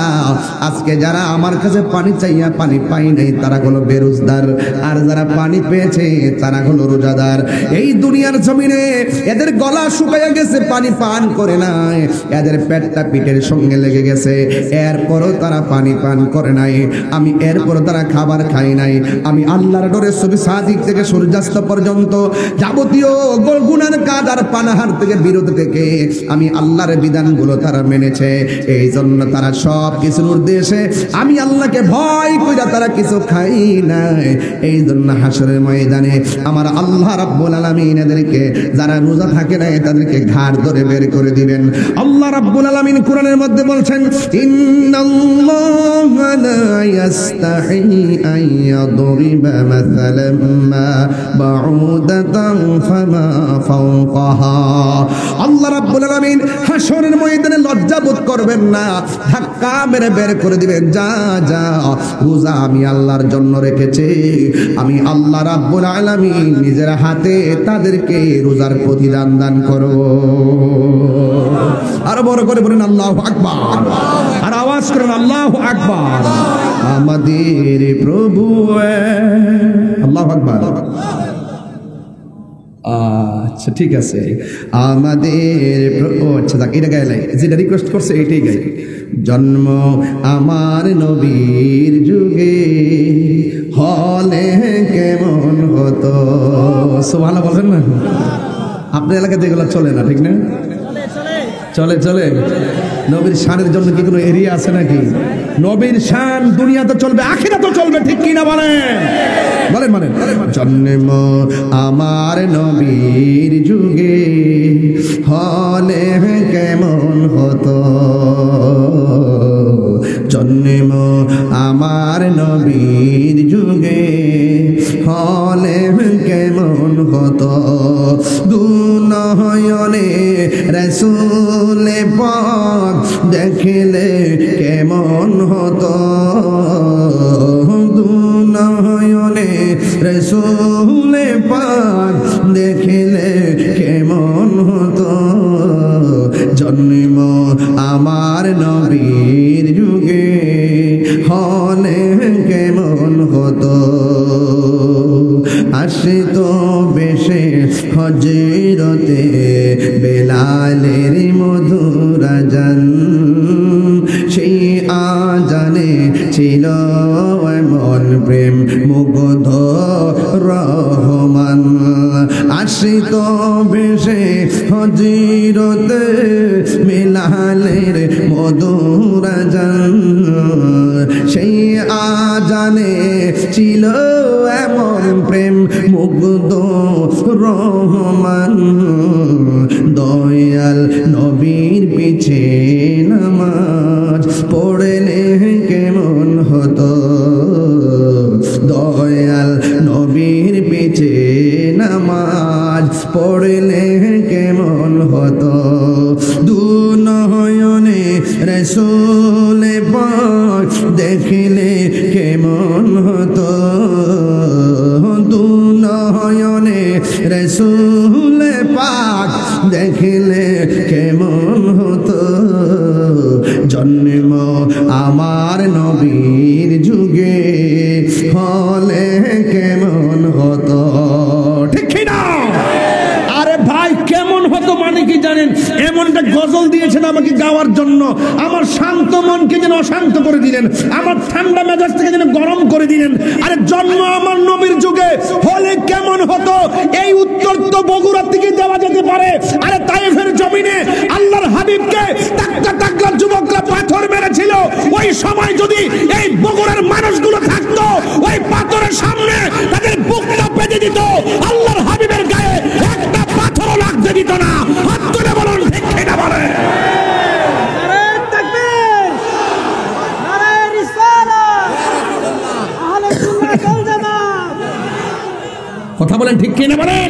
আজকে যারা আমার কাছে পানি চাইয়া পানি পাই নাই তারা হলো বেরোজগার, আর যারা পানি পেয়েছে তারা হলো রোজাদার। এই দুনিয়ার জমিনে এদের গলা শুকাইয়া গেছে, পানি পান করে নাই, এদের পেটটা পিঠের সঙ্গে লেগে গেছে, এরপরও তারা পানি পান করে নাই। আমি এরপরও তারা খাবার খাই নাই। আমি আল্লাহর ডরে সবে সাদিক থেকে সূর্যাস্ত পর্যন্ত যাবতীয় গুনার কাজ আর পানাহার থেকে বিরত থেকে আমি আল্লাহর বিধানগুলো তারা মেনেছে। এই জন্য তারা সব কিছুর উদ্দেশ্যে আমি আল্লাহকে ভয় কইরা তারা কিছু খাই নাই। এই জন্য হাসরের ময়দানে আমার আল্লাহ রাব্বুল আলামিন এদেরকে, যারা রোজা থাকে না তাদেরকে ঘাড় ধরে বের করে দিবেন। আল্লাহ রাব্বুল আলামিন কোরআনের মধ্যে বলছেন, ইন্নাল্লাহা লা يستحي أن يضرب مثلا ما بعودة فما فوقها আল্লাহ রাব্বুল আলামিন হাসরের ময়দানে লজ্জা বোধ করবেন না, ধাক্কা মেরে বের করে দিবেন, যা যা রোজা আমি আল্লাহর জন্য রেখেছি, আমি আল্লাহ রাব্বুল আলামিন নিজের হাতে তাদেরকে রোজার প্রতিদান দান করব। আর বড় করে বলেন আল্লাহু আকবার, আর আওয়াজ করেন আল্লাহু আকবার। আমাদের প্রভু আল্লাহু আকবার। আচ্ছা ঠিক আছে, আমাদের আচ্ছা দেখ এটা গাইলাই, যেটা রিকোয়েস্ট করছে এটাই গাই। জন্ম আমার নবীর যুগে হলে কেমন হতো, সুবহানাল্লাহ বলেন না। আপনার এলাকাতে এগুলো চলে না, ঠিক না? চলে চলে। নবীর শানের জন্য কি কোনো এরিয়া আছে নাকি? নবীর শান দুনিয়াতে চলবে, আখিরাতেও চলবে, ঠিক কি না বলেন? বলেন বলেন। জন্ম আমার নবীর যুগে হলে কেমন হতো, জন্ম আমার নবীর যুগে হলে কেমন হতো, দুনয়নে রাসূল পাক দেখলে কেমন হতো, দুনয়নে রাসূল পাক দেখলে কেমন হতো, জন্ম আমার নবীর যুগে হলে কেমন হতো, আসতো বেশে হজরতে বেলালের মধুর আজান, সেই আজানে ছিল এমন প্রেম মুগ্ধ রহমান, আসতো বেশে হজরতে বেলালের মধুর আজান, সেই আজানে ছিল এমন প্রেম মুগ্ধ রহমান, দয়াল নবীর পিছে নামাজ পড়লে কেমন হতো, দয়াল নবীর পিছে নামাজ পড়লে কেমন হতো, দুনয়নে রাসূল পাক দেখলে কেমন হতো, দুনয়নে রাসূল পাক দেখলে কেমন হতো, জন্ম আমার নবীর যুগে হলে কেমন হতো, ঠিক না? আরে ভাই কেমন হতো মানে কি জানেন? এমন একটা গজল দিয়েছেন আমাকে গাওয়ার জন্য, আমার শান্ত মনকে যেন অশান্ত করে দিলেন, আমার ঠান্ডা মেজাজ থেকে যেন গরম করে দিলেন। আরে জন্ম আমার নবীর যুগে হলে কেমন হতো, এই উত্তর তো বগুড়া থেকে দেওয়া যেতে পারে। আরে তায়েফের জমিনে আল্লাহর হাবিবকে টাক্কা টাক্কা যুবকরা পাথর মেরেছিল, ওই সময় যদি এই বগুড়ার মানুষগুলো থাকতো, ওই পাথরের সামনে তাদের বুকটা পেতে দিত, আল্লাহর হাবিবের গায়ে একটা পাথরও লাগতে দিত না। হাত তুলে বলুন ঠিক কিনা বলেন। কথা বলেন ঠিক কিনা বলেন।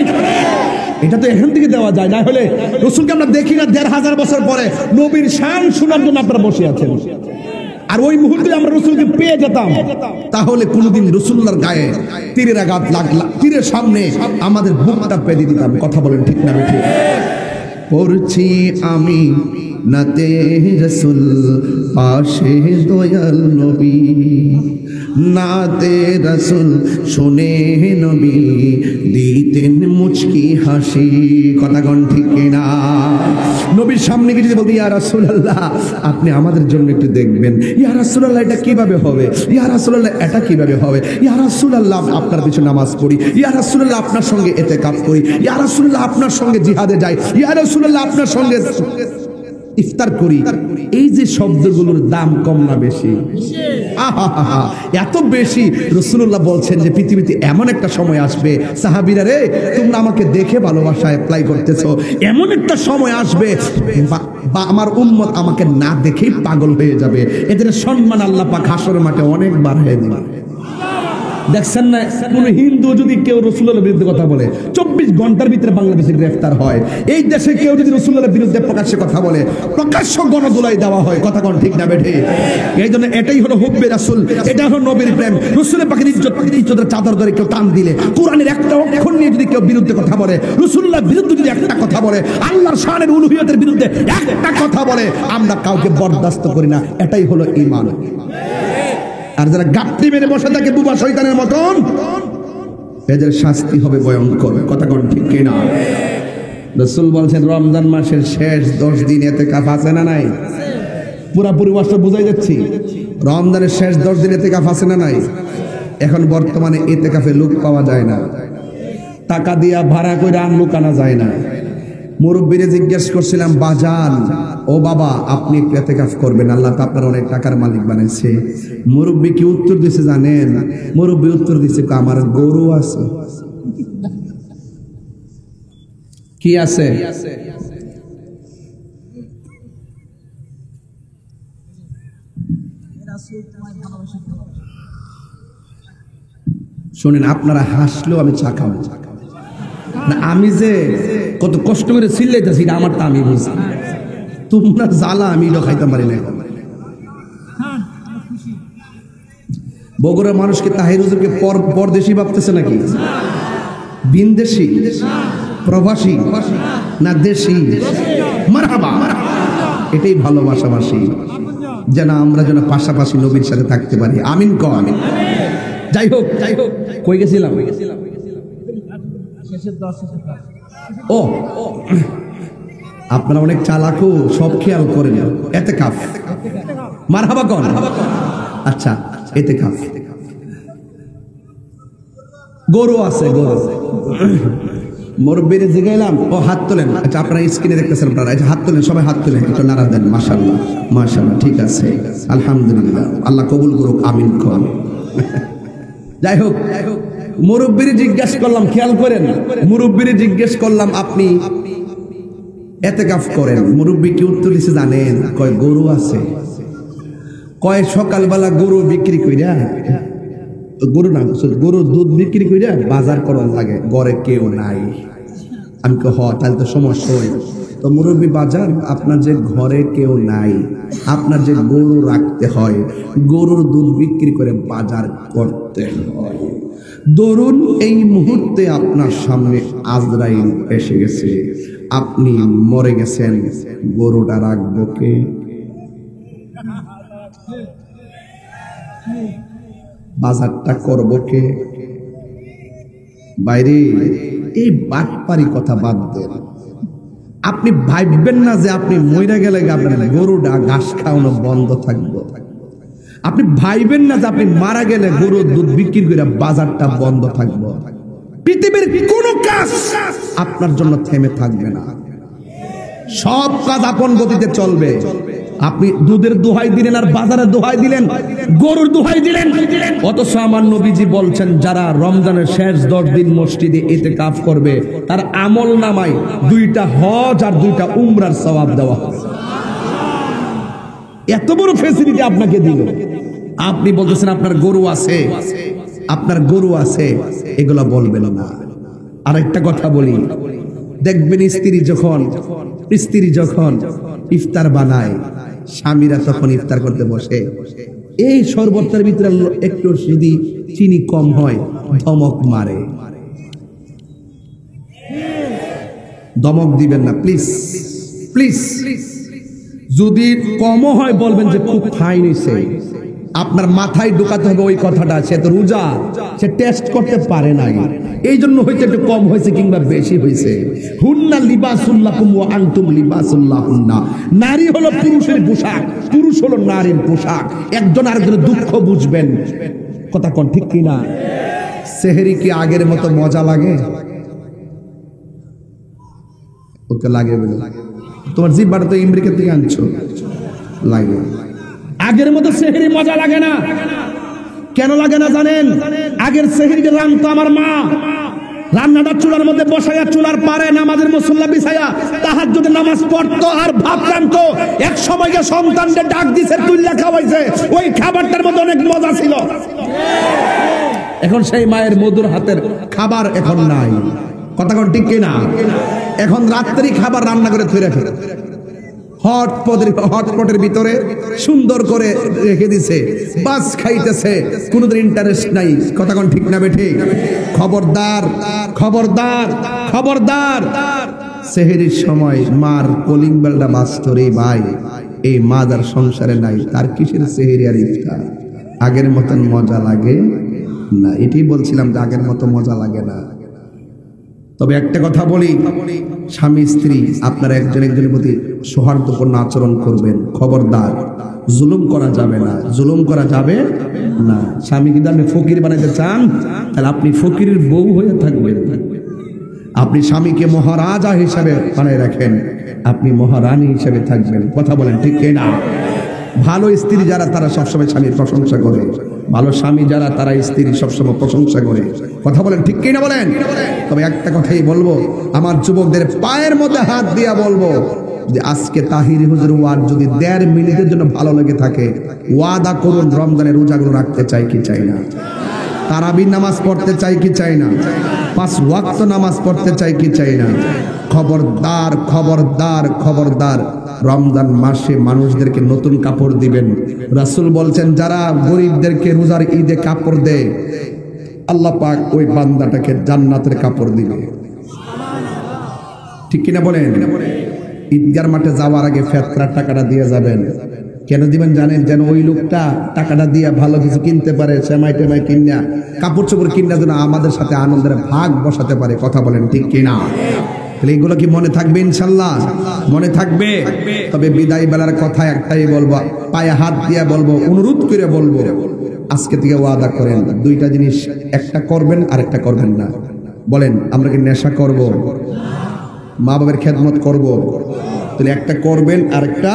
এটা তো এখান থেকে দেওয়া যায় না, হলে রসুলকে আমরা দেখি না ১৫০০ বছর পরে নবীর শান শোনার জন্য আপনারা বসে আছেন, আর ওই মুহূর্তে আমরা রসুলকে পেয়ে যেতাম, তাহলে কোনোদিন রসুল্লাহর গায়ে তীরের আঘাত লাগলা, তীরের সামনে আমাদের বুকটা পেতে দিতাম। কথা বলেন ঠিক না ঠিক? পড়ছি আমি নাতে রসুল পাশে দয়াল নবী, নাতে রসুল শুনে নবী দিতেন মুচকি হাসি। কথা কোন ঠিক কিনা? নবীর সামনে গিয়ে যদি বলতে ইয়া রাসূলুল্লাহ আপনি আমাদের জন্য একটু দেখবেন, ইয়া রাসূলুল্লাহ এটা কিভাবে হবে, ইয়া রাসূলুল্লাহ এটা কিভাবে হবে, ইয়া রাসূলুল্লাহ আপনার পিছনে নামাজ পড়ি, ইয়া রাসূলুল্লাহ আপনার সঙ্গে ইতিকাফ করি, ইয়া রাসূলুল্লাহ আপনার সঙ্গে জিহাদে যাই, ইয়া রাসূলুল্লাহ আপনার সঙ্গে ইফতার করি। এই যে শব্দগুলোর দাম কম না বেশি? আহা, এত বেশি রাসূলুল্লাহ বলছেন যে পৃথিবীতে এমন একটা সময় আসবে, সাহাবীরা রে তোমরা আমাকে দেখে ভালোবাসা অ্যাপ্লাই করতেছো, এমন একটা সময় আসবে বা আমার উম্মত আমাকে না দেখেই পাগল হয়ে যাবে, এদের সম্মান আল্লাহ পাক হাসরের মাঠে অনেক বাড়িয়ে দিবেন। দেখছেন না, কোন হিন্দু যদি কেউ রাসূলুল্লাহর বিরুদ্ধে কথা বলে 24 ঘন্টার ভিতরে বাংলাদেশে গ্রেফতার হয়। এই দেশে কেউ যদি রাসূলুল্লাহর বিরুদ্ধে প্রকাশ্যে কথা বলে প্রকাশ্য গণদোলাই দেওয়া হয়। কথা কোন ঠিক না বেঠে? এই জন্য এটাই হলো হুব্বে রাসূল, এটা হলো নবীর প্রেম। রাসূলের পাকের ইজ্জতের চাদর ধরে কেউ টান দিলে, কোরআনের একটা অক্ষর নিয়ে যদি কেউ বিরুদ্ধে কথা বলে, রাসূলুল্লাহর বিরুদ্ধে যদি একটা কথা বলে, আল্লাহর শানের উলুহিয়তের বিরুদ্ধে একটা কথা বলে, আমরা কাউকে বরদাস্ত করি না। এটাই হলো ঈমান। আর যারা গাপটি মেরে বসে থাকে বুবা শয়তানের মতন, এদের শাস্তি হবে ভয়ঙ্কর। কথা কোন ঠিক কিনা? রাসূল বলছেন রমজান মাসের শেষ 10 দিন ইতিকাফ আছে না নাই? পুরোপুরি ওয়াজটা বুঝাই যাচ্ছি। রমজানের শেষ 10 দিন ইতিকাফ আছে না নাই? এখন বর্তমানে ইতিকাফে লোক পাওয়া যায় না, টাকা দিয়া ভাড়া করে লোক আনা যায় না। মুরব্বীরে জিজ্ঞেস করছিলাম, বাজান ও বাবা আপনি ইতিকাফ করবেন, আল্লাহ তো আপনার অনেক টাকার মালিক বানাইছে। মুরব্বী কি উত্তর দিছে জানেন? মুরব্বী উত্তর দিছে, আমার গরু আছে। কি আছে? শোনেন, আপনারা হাসলেও আমি চা খাবো না। আমি যে কত কষ্ট করে চিল্লাইতেছি না, আমারটা আমি বুঝি। তোমরা জ্বালা আমি এটা খাইতে পারি না। বগুড়ার মানুষকে তাহির হুজুরকে পরদেশি ভাবতেছে নাকি? বিনদেশি, প্রবাসী না দেশি? মারহাবা, এটাই ভালোবাসাবাসী, যেন আমরা যেন পাশাপাশি নবীর সাথে থাকতে পারি। আমিন ক আমিন। যাই হোক, কই গেছিলাম? ও আপনারা অনেক চালাকও, সব খেয়াল করেন। ইতিকাফ মারহাবা কোন? আচ্ছা, ইতিকাফ গরু আছে, গরু। মুরব্বিরে জিগাইলাম, ও হাত তোলেন। আচ্ছা আপনারা স্ক্রিনে দেখতেছেন, আপনারা আচ্ছা হাত তোলেন, সবাই হাত তোলেন, একটু নাড়া দেন। মাশাআল্লাহ মাশাআল্লাহ, ঠিক আছে, আলহামদুলিল্লাহ, আল্লাহ কবুল করুক, আমিন কর। যাই হোক, মুরব্বিরে জিজ্ঞেস করলাম, খেয়াল করেন, মুরব্বিরে জিজ্ঞেস করলাম আপনি ইতিকাফ করেন? মুরব্বি কি উত্তর দিছে জানেন? কয় গরু আছে। কয় সকালবেলা গরু বিক্রি কইরা, গরু না গরুর দুধ বিক্রি কইরা বাজার করার লাগে, ঘরে কেউ নাই। আমি হ তাহলে তো সমস্যা হয়। তো মুরব্বী বাজার, আপনার যে ঘরে কেউ নাই, আপনার যে গরু রাখতে হয়, গরুর দুধ বিক্রি করে বাজার করতে হয়। ধরুন এই মুহূর্তে আপনার সামনে আজরাইল এসে গেছে, আপনি মরে গেছেন, গরুটা রাখবো কে? বাজারটা করবো কে? বাইরে এই বাটপারি কথা বাদ দেন। আপনি ভাববেন না যে আপনি মইরা গেলে আপনার গরুটা ঘাস খাওয়ানো বন্ধ থাকবো। আপনি ভাইবেন না যে আপনি মারা গেলে গরুর দুধ বিক্রি করে বাজারটা বন্ধ থাকবো। পৃথিবীর কোন কাজ আপনার জন্য থেমে থাকবে না, সব কাজ আপন গতিতে চলবে। আপনি দুধের দোহাই দিলেন আর বাজারের দোহাই দিলেন, গরুর দোহাই দিলেন, অথচ আমার নবীজি বলছেন যারা রমজানের শেষ 10 দিন মসজিদে ইতিকাফ করবে তার আমল নামায় 2টা হজ আর 2টা উমরার সওয়াব দেওয়া হবে। এত বড় ফ্যাসিলিটি আপনাকে দিল, আপনি বলতেছেন আপনার গরু আছে, আপনার গরু আছে, এগুলা বলবেন না। আরেকটা কথা বলি, দেখবেন স্ত্রী যখন ইফতার বানায়, স্বামীরা তখন ইফতার করতে বসে, এই শরবতের ভিতরে একটু যদি চিনি কম হয় ধমক মারে। ধমক দিবেন না প্লিজ, প্লিজ। যদি কমও হয় বলবেন যে খুব ফাইন হয়েছে। আপনার মাথায় ঢোকাতে হবে ওই কথাটা, সে তো রোজা, সে টেস্ট করতে পারে নাই, এই জন্য হয়তো একটু কম হয়েছে কিংবা বেশি হয়েছে। হুন্না লিবাসুল্লাকুম ওয়া আনতুম লিবাসুল্লাহুন্না। নারী হলো পুরুষের পোশাক, পুরুষ হলো নারীর পোশাক। একজন আরেকজনের দুঃখ বুঝবেন। কথা কোন ঠিক কিনা? সেহরি কি আগের মতো মজা লাগে? ওকে লাগে বলে তোমার জিহ্বাটা তো আমেরিকা থেকে আনছো, লাগে। আগের মতো সেহরি মজা লাগে না। কেন লাগে না জানেন? আগের সেহরিটা রান্নাতো আমার মা, রান্নাটা চুলার মধ্যে বসাইয়া চুলার পারে নামাজের মুসল্লা বিছাইয়া তাহাজ্জুদের নামাজ পড়তো আর ভাত রান্তো। এক সময়কে সন্তানদের ডাক দিছে, তুল্লা খাওয়াইছে, ওই খাবারটার মধ্যে অনেক মজা ছিল। এখন সেই মায়ের মধুর হাতের খাবার এখন নাই। কথা কোন ঠিক কিনা? এখন রাত্রি খাবার রান্না করে থুই রাখে, হটপটের ভিতরে সুন্দর করে রেখে দিছে, বাস খাইতেছে, কোনোদিন ইন্টারেস্ট নাই। কথা কোন ঠিক না বেঠে? খবরদার খবরদার খবরদার। সেহরির সময় মার কলিং বেলটা বাজতো রে ভাই, এই মা যার সংসারে নাই তার কিসের সেহরি আর ইফতার? আগের মতন মজা লাগে না। এটাই বলছিলাম যে আগের মতো মজা লাগে না। তবে একটা কথা বলি, স্বামী স্ত্রী আপনারা একজন একজনের প্রতি সৌহার্দ্যপূর্ণ আচরণ করবেন। খবরদার, জুলুম করা যাবে না, জুলুম করা যাবে না। স্বামীকে যদি আপনি ফকির বানাইতে চান তাহলে আপনি ফকিরের বউ হয়ে থাকবেন। আপনি স্বামীকে মহারাজা হিসাবে বানায় রাখেন, আপনি মহারানী হিসাবে থাকবেন। কথা বলেন ঠিক কিনা? ভালো স্ত্রী যারা তারা সবসময় স্বামীর প্রশংসা করে, ভালো স্বামী যারা তারা স্ত্রী সবসময় প্রশংসা করে। কথা বলেন ঠিক কিনা বলেন? তবে একটা কথাই বলবো, আমার যুবকদের পায়ের মধ্যে হাত দিয়া বলবো যে আজকে তাহিরি হুজুর ওয়াজ যদি 1.5 মিনিটের জন্য ভালো লেগে থাকে, ওয়াদা করুন রমজানের রোজাগুলো রাখতে চাই কি চাই না, তারাবির নামাজ পড়তে চাই কি চাই না, 5 ওয়াক্ত নামাজ পড়তে চাই কি চাই না। খবরদার খবরদার খবরদার, রমজান মাসে মানুষদেরকে নতুন কাপড় দিবেন। রাসূল বলছেন যারা গরিবদেরকে রোজার ঈদে কাপড় দেয়, আল্লাহ পাক ওই বান্দাটাকে জান্নাতের কাপড় দিবে। ঠিক কিনা বলেন? ঈদগার মাঠে যাওয়ার আগে ফেতরার টাকাটা দিয়ে যাবেন। কেন দিবেন জানেন? যেন ওই লোকটা টাকাটা দিয়ে ভালো কিছু কিনতে পারে, সেমাই টেমাই কিনা, কাপড় চোপড় কিনা, যেন আমাদের সাথে আনন্দের ভাগ বসাতে পারে। কথা বলেন ঠিক কিনা? তাহলে এগুলো কি মনে থাকবে? ইনশাল্লাহ মনে থাকবে। তবে বিদায় বেলার কথা একটাই বলবো, পায়ে হাত দিয়ে বলবো, অনুরোধ করে বলবো, আজকে থেকে ওয়াদা করেন 2টা জিনিস, একটা করবেন আর একটা করবেন না। বলেন, আমরা কি নেশা করব, মা বাবার খেদমত করব? তাহলে একটা করবেন আর একটা,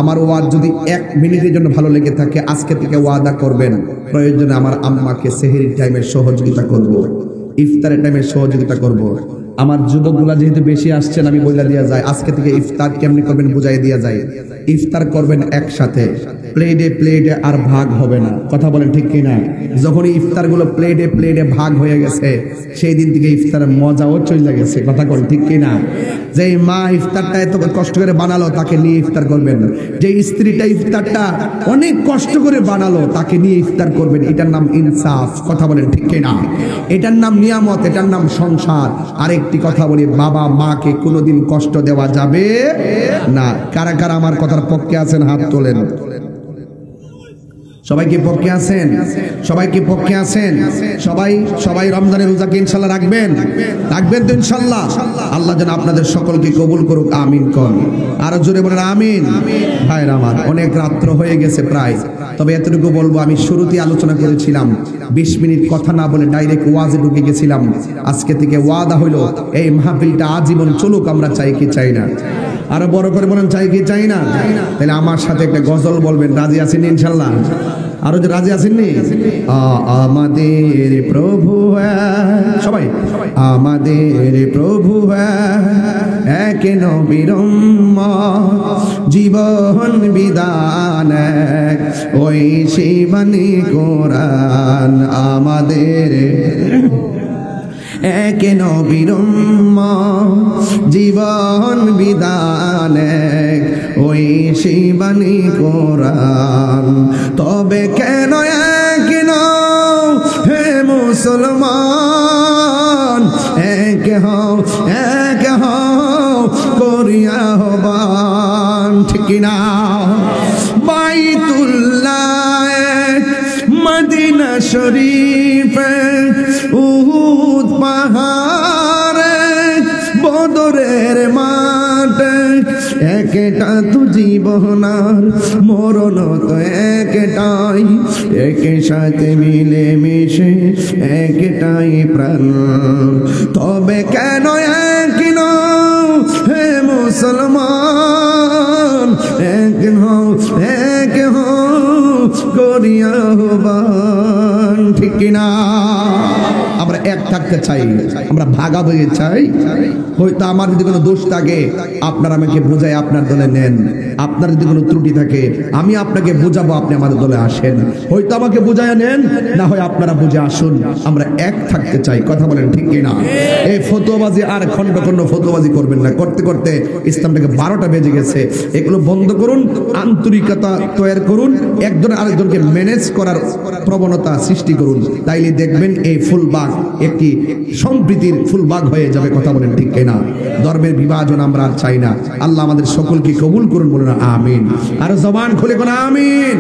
আমার ওয়াজ যদি 1 মিনিটের জন্য ভালো লেগে থাকে, আজকে থেকে ওয়াদা করবেন প্রয়োজনে আমার আম্মাকে সেহরির টাইমে সহযোগিতা করব, ইফতারের টাইমে সহযোগিতা করব। আমার যুবকগুলা যেহেতু বেশি আসছেন, আমি বইলা দিয়া যায়, আজকে থেকে ইফতার কেমনি করবেন বুঝাই দিয়া যায়। ইফতার করবেন একসাথে, প্লেটে প্লেটে আর ভাগ হবে না। কথা বলেন ঠিক কিনা? যখন ইফতার গুলো প্লেটে প্লেটে ভাগ হয়ে গেছে, সেই দিন থেকে ইফতারের মজাও চলে গেছে। কথা বলেন ঠিক কিনা? যে মা ইফতারটা এত কষ্ট করে বানালো, তাকে নিয়ে ইফতার করবেন। যে স্ত্রীটা ইফতারটা অনেক কষ্ট করে বানালো, তাকে নিয়ে ইফতার করবেন। এটার নাম ইনসাফ। কথা বলেন ঠিক কিনা? এটার নাম নিয়ামত, এটার নাম সংসার। আরেকটি কথা বলি, বাবা মাকে কোনোদিন কষ্ট দেওয়া যাবে না। কারা কারা আমার কথার পক্ষে আছেন হাত তোলেন। সবাই কি পক্ষে আছেন? সবাই কি পক্ষে আছেন? সবাই রমজানের রোজাকে ইনশাল্লাহ রাখবেন, রাখবেন তো ইনশাল্লাহ। আল্লাহ যেন আপনাদের সকলকে কবুল করুক, আমিন কোন। আরো জোরে বলেন আমিন। ভাইরা আমার, অনেক রাত্র হয়ে গেছে প্রায়, তবে এতটুকু বলবো, আমি শুরুতেই আলোচনা করেছিলাম 20 মিনিট কথা না বলে ডাইরেক্ট ওয়াজে ঢুকে গেছিলাম। আজকে থেকে ওয়াদা হইল, এই মাহফিলটা আজীবন চলুক। আমরা চাই কি চাই না? আরো বড় করে বলেন, চাই কি চাই না? তাহলে আমার সাথে একটা গজল বলবেন, রাজি আছেন ইনশাল্লাহ? আরো যে রাজি আছেননি? আমাদের প্রভু সবাই, আমাদের প্রভু এক নবীর জীবন বিধান, ওই শিবানী কোরআন। আমাদের এক নবীর জীবন বিধান, ওই শিবানী কোরআন। তবে কেন এক নও হে মুসলমান, এক হও করিয়া হবান। ঠিক না? বাইতুল্লাহ মদিনা শরীফ, উহুদ পাহাড়ে, বদরের মাঠ, একটা তো জীবনার মরণ তো একটাই, একে সাথে মিলে মিশে একটাই প্রাণ। তবে কেন এক নও হে মুসলমান, এক হও করিয়া আহ্বান, ঠিক কিনা? আমরা এক থাকতে চাই, আমরা ভাগাভাগি চাই। হয়তো আমার যদি কোনো দোষ থাকে আপনারা আমাকে বোঝায় আপনার দলে নেন, আপনার যদি কোনো ত্রুটি থাকে আমি আপনাকে বোঝাবো, আপনি আমাদের দলে আসেন। হয়তো আমাকে বোঝায় নেন, না হয় আপনারা বুঝে আসুন। আমরা এক থাকতে চাই, কথা বলেন ঠিক কিনা? এই ফতোয়াবাজি আর খন্ড খন্ড ফতোয়াবাজি করবেন না, করতে করতে ইসলামটাকে 12টা বেজে গেছে। এগুলো বন্ধ করুন, আন্তরিকতা তৈরি করুন, একজন আরেকজনকে ম্যানেজ করার প্রবণতা সৃষ্টি করুন। তাইলে দেখবেন এই ফুলবাগ একটি সম্প্রীতির ফুলবাগ হয়ে যাবে, কথা বলেন ঠিক কিনা? ধর্মের বিভাজন আমরা আর চাই না। আল্লাহ আমাদের সকলকে কবুল করুন, বলুন আমিন। আর জবান খুলে কোন আমিন।